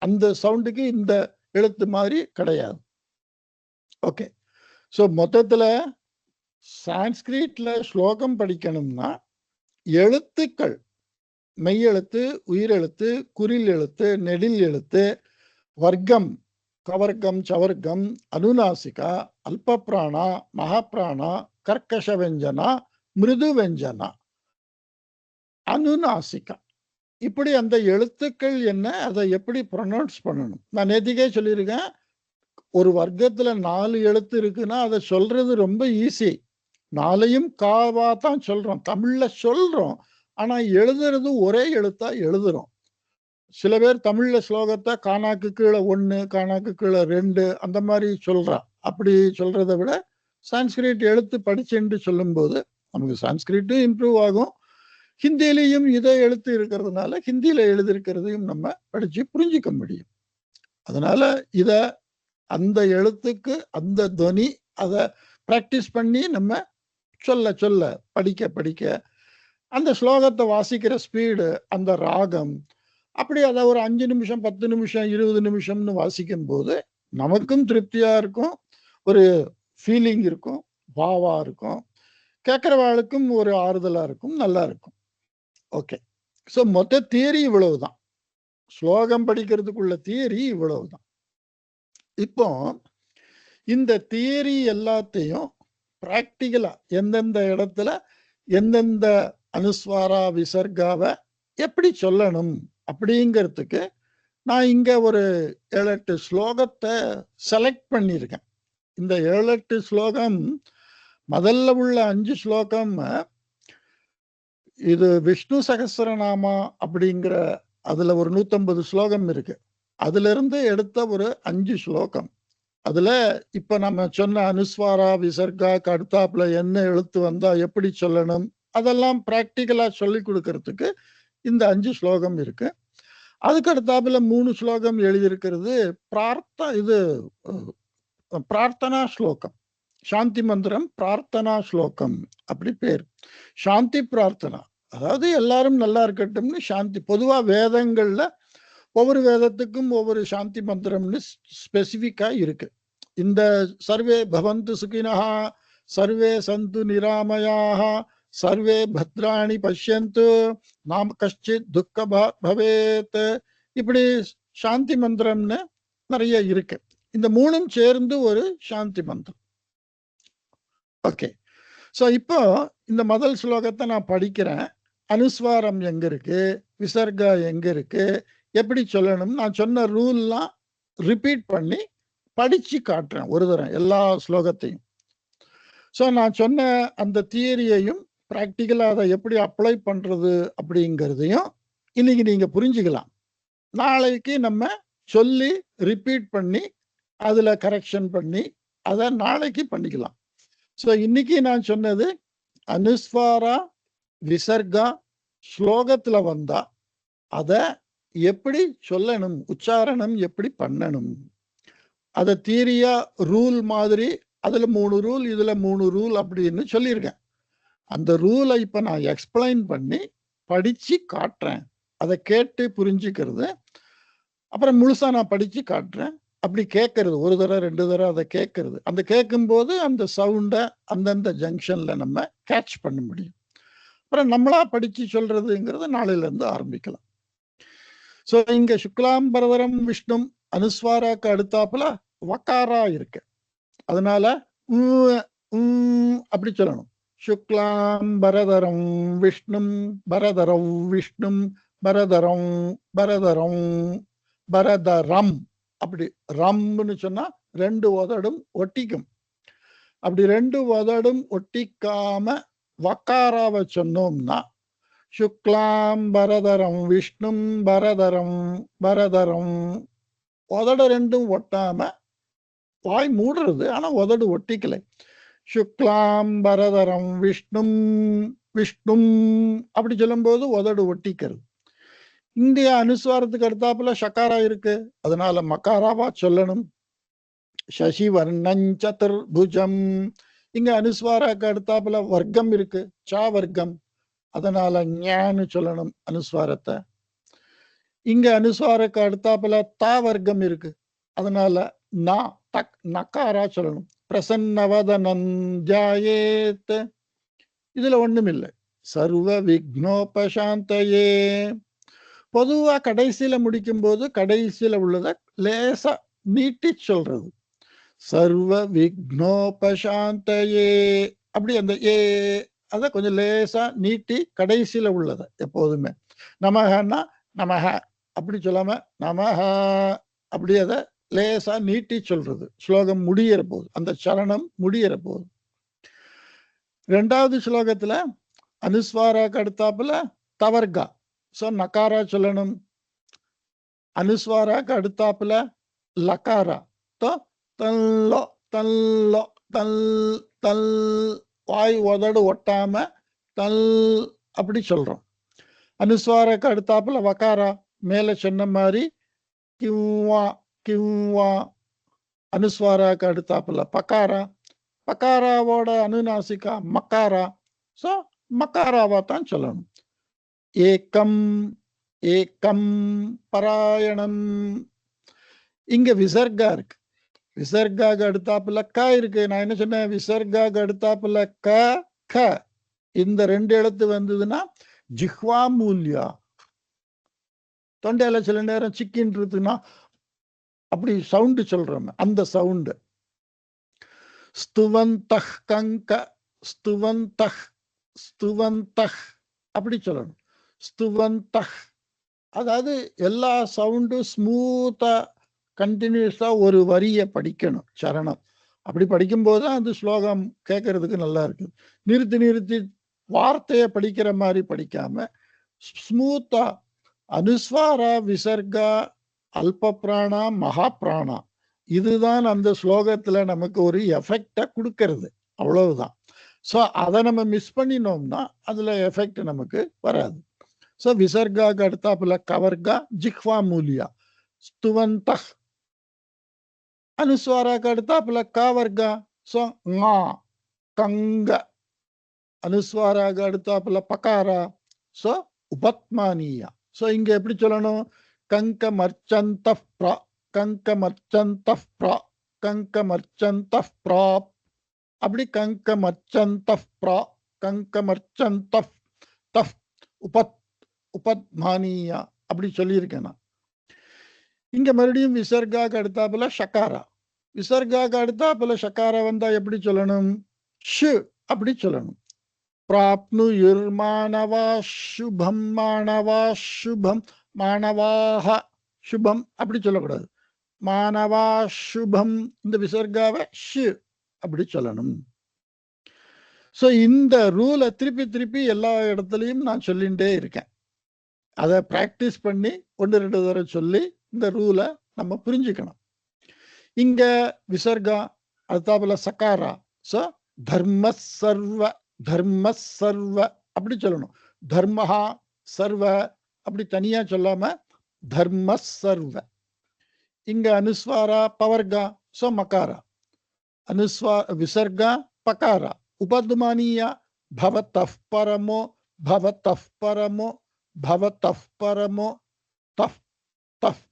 அந்த சவுண்டுக்கு இந்த எழுத்து மாதிரி கிடையாது. ஓகே. ஸோ மொத்தத்துல சான்ஸ்கிரிட்ல ஸ்லோகம் படிக்கணும்னா எழுத்துக்கள், மெய்யெழுத்து, உயிரெழுத்து, குறில் எழுத்து, நெடில் எழுத்து, வர்க்கம், கவர்க்கம், சவர்க்கம், அனுநாசிகா, அல்பப்பிராணா, மகாப்பிராணா, கர்க்கஷ வெஞ்சனா, மிருது வெஞ்சனா, அனுநாசிகா, இப்படி அந்த எழுத்துக்கள் என்ன, அதை எப்படி ப்ரொனவுன்ஸ் பண்ணணும். நான் நேத்திக்கே சொல்லியிருக்கேன், ஒரு வர்க்கத்துல 4 எழுத்து இருக்குன்னா அதை சொல்றது ரொம்ப ஈஸி. 4யும் காவா தான் சொல்றோம், தமிழ்ல சொல்றோம். ஆனா எழுதுறது ஒரே எழுத்தா எழுதுறோம். சில பேர் தமிழ்ல ஸ்லோகத்தை கானாக்கு கீழே 1, கானாக்கு கீழே 2 அந்த மாதிரி சொல்றா. அப்படி சொல்றதை விட சான்ஸ்கிரிட் எழுத்து படிச்சுட்டு சொல்லும்போது நமக்கு சான்ஸ்கிரிட்டும் இம்ப்ரூவ் ஆகும். ஹிந்தியிலையும் இதே எழுத்து இருக்கிறதுனால ஹிந்தியில எழுதியிருக்கிறதையும் நம்ம படிச்சு புரிஞ்சிக்க முடியும். அதனால இத அந்த எழுத்துக்கு அந்த துவனி அதை பிராக்டிஸ் பண்ணி நம்ம சொல்ல சொல்ல படிக்க படிக்க அந்த ஸ்லோகத்தை வாசிக்கிற ஸ்பீடு, அந்த ராகம், அப்படி அதை ஒரு 5 நிமிஷம் 10 நிமிஷம் 20 நிமிஷம்னு வாசிக்கும் போது நமக்கும் திருப்தியா இருக்கும், ஒரு ஃபீலிங் இருக்கும், பாவா இருக்கும், கேட்கிறவாளுக்கும் ஒரு ஆறுதலா இருக்கும், நல்லா இருக்கும். ஓகே, ஸோ மொத்த தியரி இவ்வளவுதான். ஸ்லோகம் படிக்கிறதுக்குள்ள தியரி இவ்வளவுதான். இப்போ இந்த தியரி எல்லாத்தையும் பிராக்டிக்கலா எந்தெந்த இடத்துல எந்தெந்த அனுஸ்வாரா விசர்காவை எப்படி சொல்லணும் அப்படிங்கிறதுக்கு நான் இங்க ஒரு 7-8 ஸ்லோகத்தை செலக்ட் பண்ணியிருக்கேன். இந்த 7-8 ஸ்லோகம், முதல்ல உள்ள 5 ஸ்லோகம் இது விஷ்ணு சகஸ்ரநாமா அப்படிங்கிற, அதுல ஒரு 150 ஸ்லோகம் இருக்கு. அதுல இருந்து எடுத்த ஒரு 5 ஸ்லோகம். அதுல இப்ப நம்ம சொன்ன அனுஸ்வாரா விசர்காக்கு அடுத்தாப்புல என்ன எழுத்து வந்தா எப்படி சொல்லணும் அதெல்லாம் பிராக்டிக்கலா சொல்லி கொடுக்கறதுக்கு இந்த 5 ஸ்லோகம் இருக்கு. அதுக்கு அடுத்தாப்புல 3 ஸ்லோகம் எழுதியிருக்கிறது பிரார்த்தனா ஸ்லோகம், சாந்தி மந்திரம் பிரார்த்தனா ஸ்லோகம் அப்படி பேர். சாந்தி பிரார்த்தனா, அதாவது எல்லாரும் நல்லா இருக்கட்டும்னு சாந்தி. பொதுவா வேதங்கள்ல ஒவ்வொரு வேதத்துக்கும் ஒவ்வொரு சாந்தி மந்திரம்னு ஸ்பெசிஃபிக்கா இருக்கு. இந்த சர்வே பவந்து சுகினஹா, சர்வே சந்து நிராமயாக, சர்வே பத்ராணி பஷ்யந்து, நாம் கஷ்டித் துக்க பவேத், இப்படி சாந்தி மந்திரம்னு நிறைய இருக்கு. இந்த 3ம் சேர்ந்து ஒரு சாந்தி மந்திரம். ஓகே, ஸோ இப்போ இந்த முதல் ஸ்லோகத்தை நான் படிக்கிறேன். அனுஸ்வாரம் எங்க இருக்கு, விசர்கா எங்க இருக்கு, எப்படி சொல்லணும், நான் சொன்ன ரூல்லாம் ரிப்பீட் பண்ணி படிச்சு காட்டுறேன் ஒரு தரம் எல்லா ஸ்லோகத்தையும். ஸோ நான் சொன்ன அந்த தியரியையும் ப்ராக்டிக்கலாக அதை எப்படி அப்ளை பண்றது அப்படிங்கிறதையும் இன்னைக்கு நீங்க புரிஞ்சுக்கலாம். நாளைக்கு நம்ம சொல்லி ரிப்பீட் பண்ணி அதுல கரெக்ஷன் பண்ணி அதை நாளைக்கு பண்ணிக்கலாம். ஸோ இன்னைக்கு நான் சொன்னது அனுஸ்வாரா விசர்கா ஸ்லோகத்துல வந்தா அதை எப்படி சொல்லணும், உச்சாரணம் எப்படி பண்ணணும், அதை தியரியா ரூல் மாதிரி அதுல 3 ரூல் இதுல 3 ரூல் அப்படின்னு சொல்லியிருக்கேன். அந்த ரூலை இப்ப நான் எக்ஸ்பிளைன் பண்ணி படிச்சு காட்டுறேன். அதை கேட்டு புரிஞ்சுக்கிறது, அப்புறம் முழுசா நான் படிச்சு காட்டுறேன். அப்படி கேட்கறது, ஒரு தடவை 2 தடவை அதை கேட்கறது. அந்த கேட்கும்போது அந்த சவுண்டை அந்தந்த ஜங்ஷன்ல நம்ம கேட்ச் பண்ண முடியும். அப்புறம் நம்மளா படிச்சு சொல்றதுங்கிறது நாளையில இருந்து ஆரம்பிக்கலாம். ஸோ இங்க சுக்லாம்பரதரம் விஷ்ணு அனுஸ்வாராக்கு அடுத்தாப்புல வக்காரா இருக்கு. அதனால அப்படி சொல்லணும். சுக்லாம்பரதரம் விஷ்ணும் பரதரம் விஷ்ணும் பரதரம் பரதரம் பரதரம், அப்படி ரம்னு சொன்னா 2 உதடும் ஒட்டிக்கும். அப்படி 2 உதடும் ஒட்டிக்காம வக்காராவை சொன்னோம்னா சுக்லாம்பரதரம் விஷ்ணும் பரதரம் பரதரம், உதடு 2ம் ஒட்டாம வாய் மூடுறது, ஆனா உதடு ஒட்டிக்கலை. சுக்லாம்பரதரம் விஷ்ணும் விஷ்ணும் அப்படி சொல்லும்போது உதடு ஒட்டிக்கிறது. இந்திய அனுஸ்வாரத்துக்கு அடுத்தாப்புல ஷக்காரா இருக்கு, அதனால மக்காராவா சொல்லணும். சசி வர்ணஞ்சதுர்புஜம், இங்க அனுஸ்வாராக்கு அடுத்தாப்புல வர்க்கம் இருக்கு, சா வர்க்கம், அதனால ஞான்னு சொல்லணும் அனுஸ்வாரத்தை. இங்க அனுஸ்வாரக்கு அடுத்தாப்புல தா வர்க்கம் இருக்கு, அதனால நா தக் நக்காரா சொல்லணும். பிரசன்னவதனஞ்சாயேத், இதுல ஒண்ணும் இல்லை. சர்வ விக்னோபசாந்தயே, பொதுவா கடைசியில முடிக்கும் போது கடைசியில உள்ளத லேசா நீட்டி சொல்றது. சர்வ விக்னோபசாந்தயே, அப்படி அந்த அதை கொஞ்சம் லேசா நீட்டி கடைசியில உள்ளத எப்போதுமே. நமகன்னா நமஹ அப்படி சொல்லாம நமஹ அப்படி அதை லேசா நீட்டி சொல்றது. ஸ்லோகம் முடியிற போது, அந்த சரணம் முடியிற போது. ரெண்டாவது ஸ்லோகத்துல அனுஸ்வாராக்கு அடுத்தாப்புல தவர்கா. ஸோ நக்காரா சொல்லணும். அனுஸ்வாராக்கு அடுத்தாப்புல லக்காரா. தல்லோ தல்லோ தல் தல் வாய் உதடு ஒட்டாம தல் அப்படி சொல்றோம். அனுஸ்வாராக்கு அடுத்தாப்புல வக்காரா. மேல சொன்ன மாதிரி கிவ்வா கிவ்வா. அனுஸ்வாராக்கு அடுத்தாப்புல பக்காரா. பக்காராவோட அனுநாசிகா மக்காரா. ஸோ மக்காராவா தான் சொல்லணும். ஏக்கம் ஏக்கம் பராயணம். இங்க விசர்கா இருக்கு. விசர்காக்கு அடுத்தாப்புல க இருக்கு. நான் என்ன சொன்னேன், விசர்காக்கு அடுத்தாப்புல க க இந்த ரெண்டு எழுத்து வந்ததுன்னா ஜிஹ்வா மூல்யா. தொண்டையில சில நேரம் சிக்கின்றதுன்னா அப்படி சவுண்டு சொல்றோம், அந்த சவுண்டு. ஸ்துவந்தஹ் கங்க ஸ்துவந்தஹ் ஸ்துவந்தஹ் அப்படி சொல்லணும். ஸ்துவந்தஹ் அதாவது எல்லா சவுண்டும் ஸ்மூத்தா கண்டினியூஸா ஒரு வரியை படிக்கணும், சரணம். அப்படி படிக்கும்போது தான் அந்த ஸ்லோகம் கேட்கறதுக்கு நல்லா இருக்கு. நிறுத்தி நிறுத்தி வார்த்தையை படிக்கிற மாதிரி படிக்காம ஸ்மூத்தா அனுஸ்வாரா விசர்கா அல்ப பிராணா மகா பிராணா இதுதான் அந்த ஸ்லோகத்துல நமக்கு ஒரு எஃபெக்டை கொடுக்கறது, அவ்வளவுதான். ஸோ அதை நம்ம மிஸ் பண்ணினோம்னா அதுல எஃபெக்ட் நமக்கு வராது. ஸோ விசர்காக்கு அடுத்தாப்புல கவர்கா ஜிஹ்வா மூலியா. ஸ்துவந்தஹ் அனுஸ்வாராக்கு அடுத்தாப்புல காவர்கா. ஸோ ஙா கங்க. அனுஸ்வாராக்கு அடுத்தாப்புல பகாரா. ஸோ உபத்மானியா. ஸோ இங்க எப்படி சொல்லணும், கங்க மர்ச்சந்த பிரா கங்க மர்ச்சந்த பிரா கங்க மர்ச்சந்த பிராப். அப்படி கங்க மர்ச்சந்த பிரா கங்க மர்ச்சந்த தஃப் உபத் உபத்மானியா அப்படி சொல்லியிருக்கேன் நான். இங்க மறுபடியும் விசர்காக்கு அடுத்தாப்புல ஷக்காரா. விசர்காக்கு அடுத்தாப்புல ஷக்காரா வந்தா எப்படி சொல்லணும், ஷு அப்படி சொல்லணும். பிராப்னு மாணவா சுபம் மாணவா சுபம் மாணவாக சுபம் அப்படி சொல்லக்கூடாது. மாணவா சுபம் இந்த விசர்காவை ஷு அப்படி சொல்லணும். ஸோ இந்த ரூலை திருப்பி திருப்பி எல்லா இடத்துலையும் நான் சொல்லிகிட்டே இருக்கேன். அதை ப்ராக்டிஸ் பண்ணி 1-2 தடவை சொல்லி இந்த ரூலை நம்ம புரிஞ்சுக்கணும். இங்க விசர்கா அடுத்தாப்புல சக்காரா. ஸோ தர்ம சர்வ தர்ம சர்வ அப்படி சொல்லணும். தர்மஹா சர்வ அப்படி தனியா சொல்லாம தர்ம சர்வ. இங்க அனுஸ்வாரா பவர்கா. ஸோ மக்காரா. விசர்கா பகாரா. உபத்மானியா பவதஃப் பரமோ பவதஃப் பரமோ பவதஃப் பரமோ தஃப் தஃப்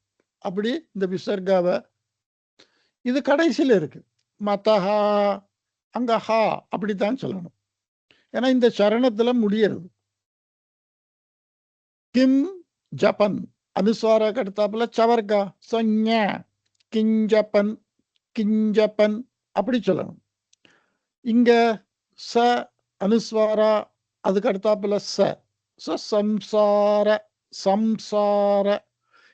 அப்படி இந்த விசர்காவை. இது கடைசியில் இருக்கு. மதஹா அங்க ஹா அப்படித்தான் சொல்லணும். ஏன்னா இந்த சரணத்துல முடியறது. கிம் ஜபன் அனுஸ்வாரா கடுத்தாப்புல சவர்கா. சொன்ன கிஞ்சப்பன் கிஞ்சப்பன் அப்படி சொல்லணும். இங்க ச அனுஸ்வாரா அதுக்கு அடுத்தாப்புல ச சம்சார சம்சார.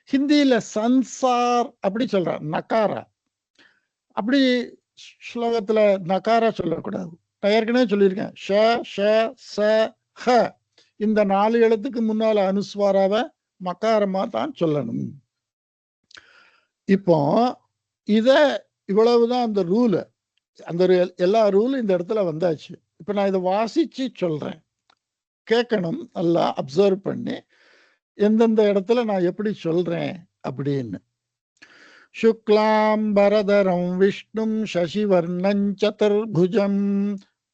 ஹிந்தியில சன்சார் அப்படி சொல்ற நக்காரா. அப்படி ஸ்லோகத்துல நக்காரா சொல்லக்கூடாது. நான் ஏற்கனவே சொல்லியிருக்கேன். ஷ ஷ ச ஹ இந்த 4 எழுத்துக்கு முன்னால அனுஸ்வாராவை மக்காரமா தான் சொல்லணும். இப்போ இத இவ்வளவுதான் அந்த ரூலு. அந்த எல்லா ரூலும் இந்த இடத்துல வந்தாச்சு. இப்ப நான் இதை வாசிச்சு சொல்றேன், கேட்கணும், நல்லா அப்சர்வ் பண்ணி எந்தெந்த இடத்துல நான் எப்படி சொல்றேன் அப்படின்னு. சுக்லாம்பரதரம் விஷ்ணும் சசிவர்ணம் சதுர்புஜம்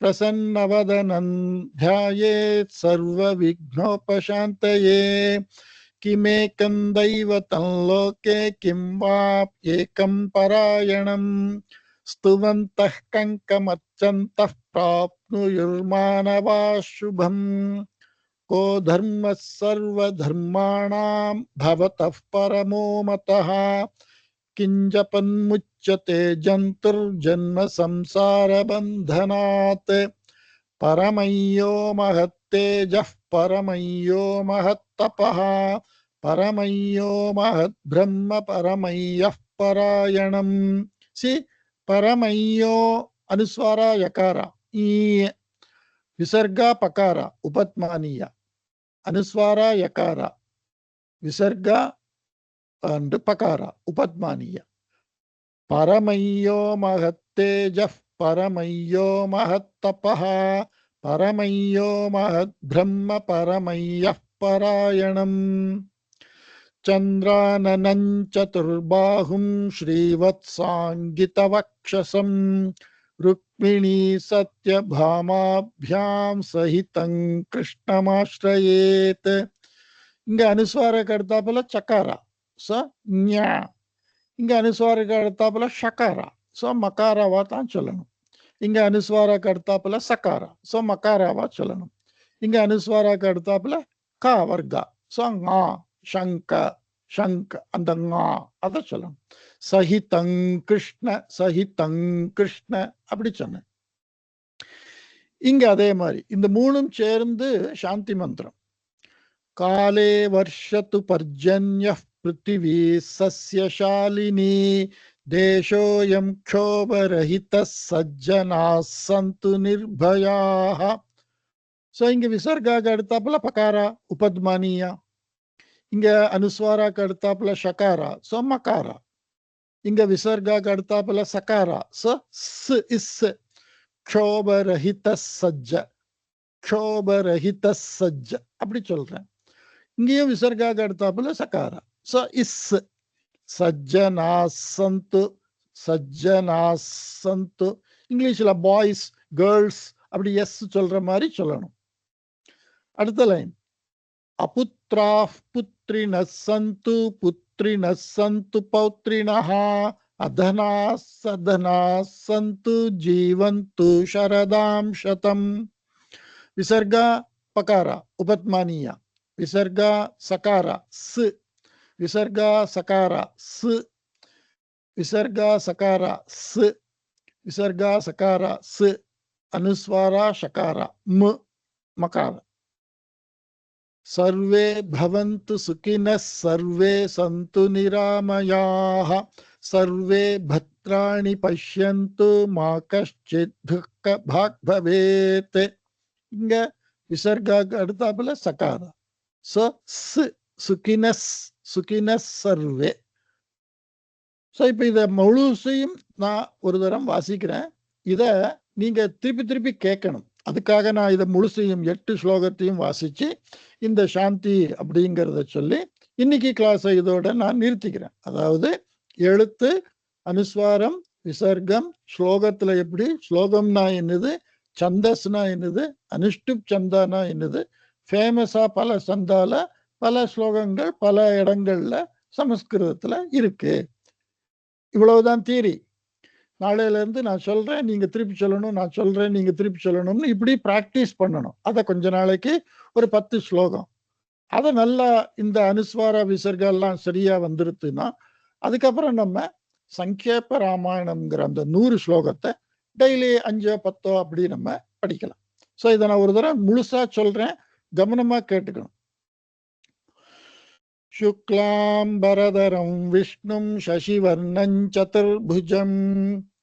பிரசன்னவதனம் த்யாயேத் சர்வ விக்னோபசாந்தயே. கிமேகம் தைவதம் லோகே கிம் வா ஏகம் பராயணம். ஸ்துவந்தஹ் கங்கமர்ச்சந்தः பிராப்னுயுர்மானவா சுபம். கோ தர்மः சர்வதர்மாணாம் பவதः பரமோ மதः. கிஞ்சபன்முச்யதே ஜந்துர்ஜன்ம சம்சாரபந்தனாத். பரமய்யோ மகத்தேஜः பரமய்யோ மகத்தபः பரமையோ மகத் பிரம்ம பரமையப் பராயணம். சி பரமையோ அனுஸ்வாரா யகாரா ஈ, விசர்கா பகாரா உபத்மானியா, அனுஸ்வாரா யகாரா, விசர்கா and pakara upadmaniya. Paramayyo mahattejah paramayyo mahattapaha paramayyo mahat brahma paramayyah parayanam. Chandrananam chaturbahum srivatsangitavakshasam Rukmini satyabhamabhyam sahitam krishnamashtrayet. இங்க அனுஸ்வாரக்கு அடுத்தாப்புல சக்காரா ச ஞா, இங்க அனுஸ்வாரக்கு அடுத்தாப்புல ஷக்காரா சோ மக்காராவா தான் சொல்லணும். இங்க அனுஸ்வாரக்கு அடுத்தாப்புல சக்காரா சோ மக்காராவா சொல்லணும். இங்க அனுஸ்வாரக்கு அடுத்தாப்புல கா வர்க்கா சோ ngா சங்க சங்க அந்த ngா அத சொல்லணும். சஹிதங் கிருஷ்ண சஹிதங் கிருஷ்ண அப்படி சொன்னேன். இங்க அதே மாதிரி இந்த மூணும் சேர்ந்து சாந்தி மந்திரம். காலே வர்ஷத்து பர்ஜன்யः பிருத்திவி சஸ்யசாலினி தேசோயம் க்ஷோபரஹிதः சஜ்ஜனாः சந்து நிர்பயாः. ஸோ இங்க விசர்காக்கு அடுத்தாப்புல பகாரா உபத்மானியா, இங்க அனுஸ்வாராக்கு அடுத்தாப்புல ஷகாரா ஸோ மகாரா, இங்க விசர்காக்கு அடுத்தாப்புல சகாரா ஸோ ஸ் இஸ் க்ஷோபரஹித சஜ்ஜ க்ஷோபரஹித சஜ்ஜ அப்படி சொல்றேன். இங்கேயும் விசர்காக்கு அடுத்தாப்புல சகாரா ஸோ இஸ் சஜ்ஜனாசந்து சஜ்ஜனாசந்து. இங்கிலீஷ்ல பாய்ஸ் கேர்ள்ஸ் அப்படி எஸ் சொல்ற மாதிரி சொல்லணும். அடுத்த லைன் அபுத்ரா புத்ரிண சந்து புத்ரிண சந்து பௌத்ரிணஹ அதனா சதனா சந்து ஜீவந்து சரதாம் சதம். விசர்கா பகாரா உபத்மானியா, விசர்கா சகாரா ஸ், விசர்கா சகாரா ஸ், விசர்கா சகாரா ஸ், விசர்கா சகாரா ஸ், அனுஸ்வாரா ஷகாரா மு மகாரா. சர்வே பவந்து சுகினः சர்வே சந்து நிராமயாः சர்வே பத்ராணி பஷ்யந்து மா கஷ்சித் துக்க பாக் பவேத். இங்க விசர்காக்கு அடுத்தாப்புல சகாரா ஸோ சுகினஸ் சுகினஸ் சர்வே. ஸோ இப்போ இதை முழுசையும் நான் ஒரு தரம் வாசிக்கிறேன். இதை நீங்க திருப்பி திருப்பி கேட்கணும். அதுக்காக நான் இதை முழுசையும் 8 ஸ்லோகத்தையும் வாசிச்சு இந்த சாந்தி அப்படிங்கிறத சொல்லி இன்னைக்கு கிளாஸை இதோட நான் நிறுத்திக்கிறேன். அதாவது எழுத்து, அனுஸ்வாரம், விசர்க்கம், ஸ்லோகத்துல எப்படி, ஸ்லோகம்னா என்னது, சந்தஸ்னா என்னது, அனுஷ்டுப் சந்தானா என்னது, ஃபேமஸா பல சந்தால பல ஸ்லோகங்கள் பல இடங்கள்ல சமஸ்கிருதத்துல இருக்கு. இவ்வளவுதான் தியரி. நாளையில இருந்து நான் சொல்றேன், நீங்க திருப்பி சொல்லணும், நான் சொல்றேன், நீங்க திருப்பி சொல்லணும்னு இப்படி பிராக்டிஸ் பண்ணணும். அதை கொஞ்ச நாளைக்கு ஒரு 10 ஸ்லோகம், அதை நல்லா இந்த அனுஸ்வார விசர்கெல்லாம் சரியா வந்துருச்சுன்னா அதுக்கப்புறம் நம்ம சங்கேப ராமாயணம்ங்கிற அந்த 100 ஸ்லோகத்தை டெய்லி 5-10 அப்படி நம்ம படிக்கலாம். ஸோ இதை நான் ஒரு தடவை முழுசா சொல்றேன், கவனமா கேட்டுக்கணும். शुक्लांबरधरं विष्णुं शशिवर्णं चतुर्भुजं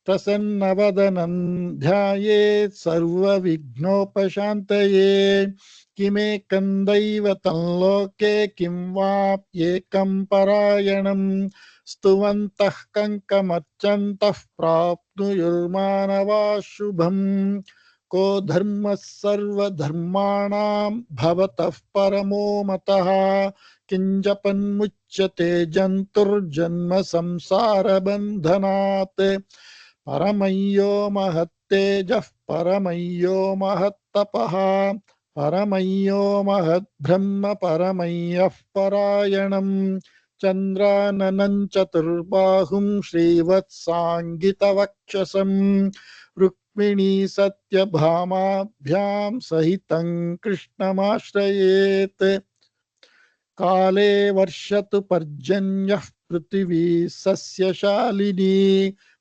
प्रसन्नवदनं ध्यायेत् सर्वविघ्नोपशान्तये. किमेकं दैवतं लोके किं वाप्येकं परायणं स्तुवन्तः कङ्कमर्चन्तः प्राप्नुयुर्मानवाः शुभम्. को धर्मः सर्वधर्माणां भवतः परमो मतः किंजपन्मुच्यते जन्तुर्जन्म संसार बन्धनात्. परमय्यो महत्तेजः परमय्यो महत्तपः परमय्यो महद्ब्रह्म परमय्यः परायणं. चन्द्राननं चतुर्बाहुं श्रीवत्साङ्गितवक्षसं रुक्मिणी सत्यभामाभ्यां सहितं कृष्णमाश्रयेत्. काले वर्षतु पर्जन्यः पृथिवी सस्यशालिनी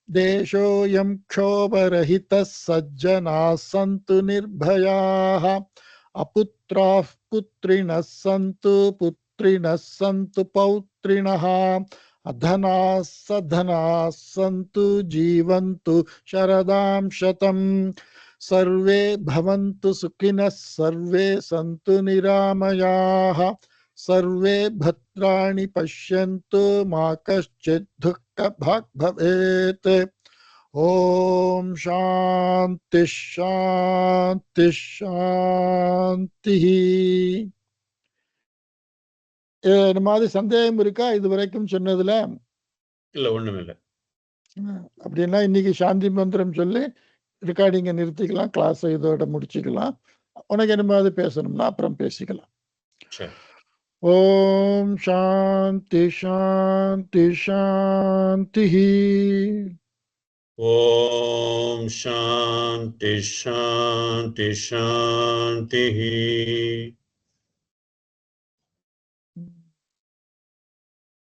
देशोऽयं क्षोभरहितः सज्जनाः सन्तु निर्भयाः. अपुत्राः पुत्रिणः सन्तु पुत्र पौत्रिणः सन्तु पौत्रिणः अधनाः सधनाः सन्तु जीवन्तु शरदां शतम् सर्वे भवन्तु सुखिनः सर्वे सन्तु निरामयाः सर्वे भद्राणि पश्यन्तु मा कश्चित् दुःखभाग् भवेत् ओम शांति शांति शांति இந்த மாதிரி சந்தேகம் இருக்கா இது வரைக்கும் சொன்னதுல? இல்ல ஒண்ணும் இல்ல. அப்படின்னா இன்னைக்கு சாந்தி மந்திரம் சொல்லி ரெக்கார்டிங்கை நிறுத்திக்கலாம், கிளாஸை இதோட முடிச்சுக்கலாம். உனக்கு என்ன மாதிரி பேசணும்னா அப்புறம் பேசிக்கலாம். சரி. ஓம் சாந்தி சாந்தி சாந்தி. ஓம் சாந்தி சாந்தி சாந்தி.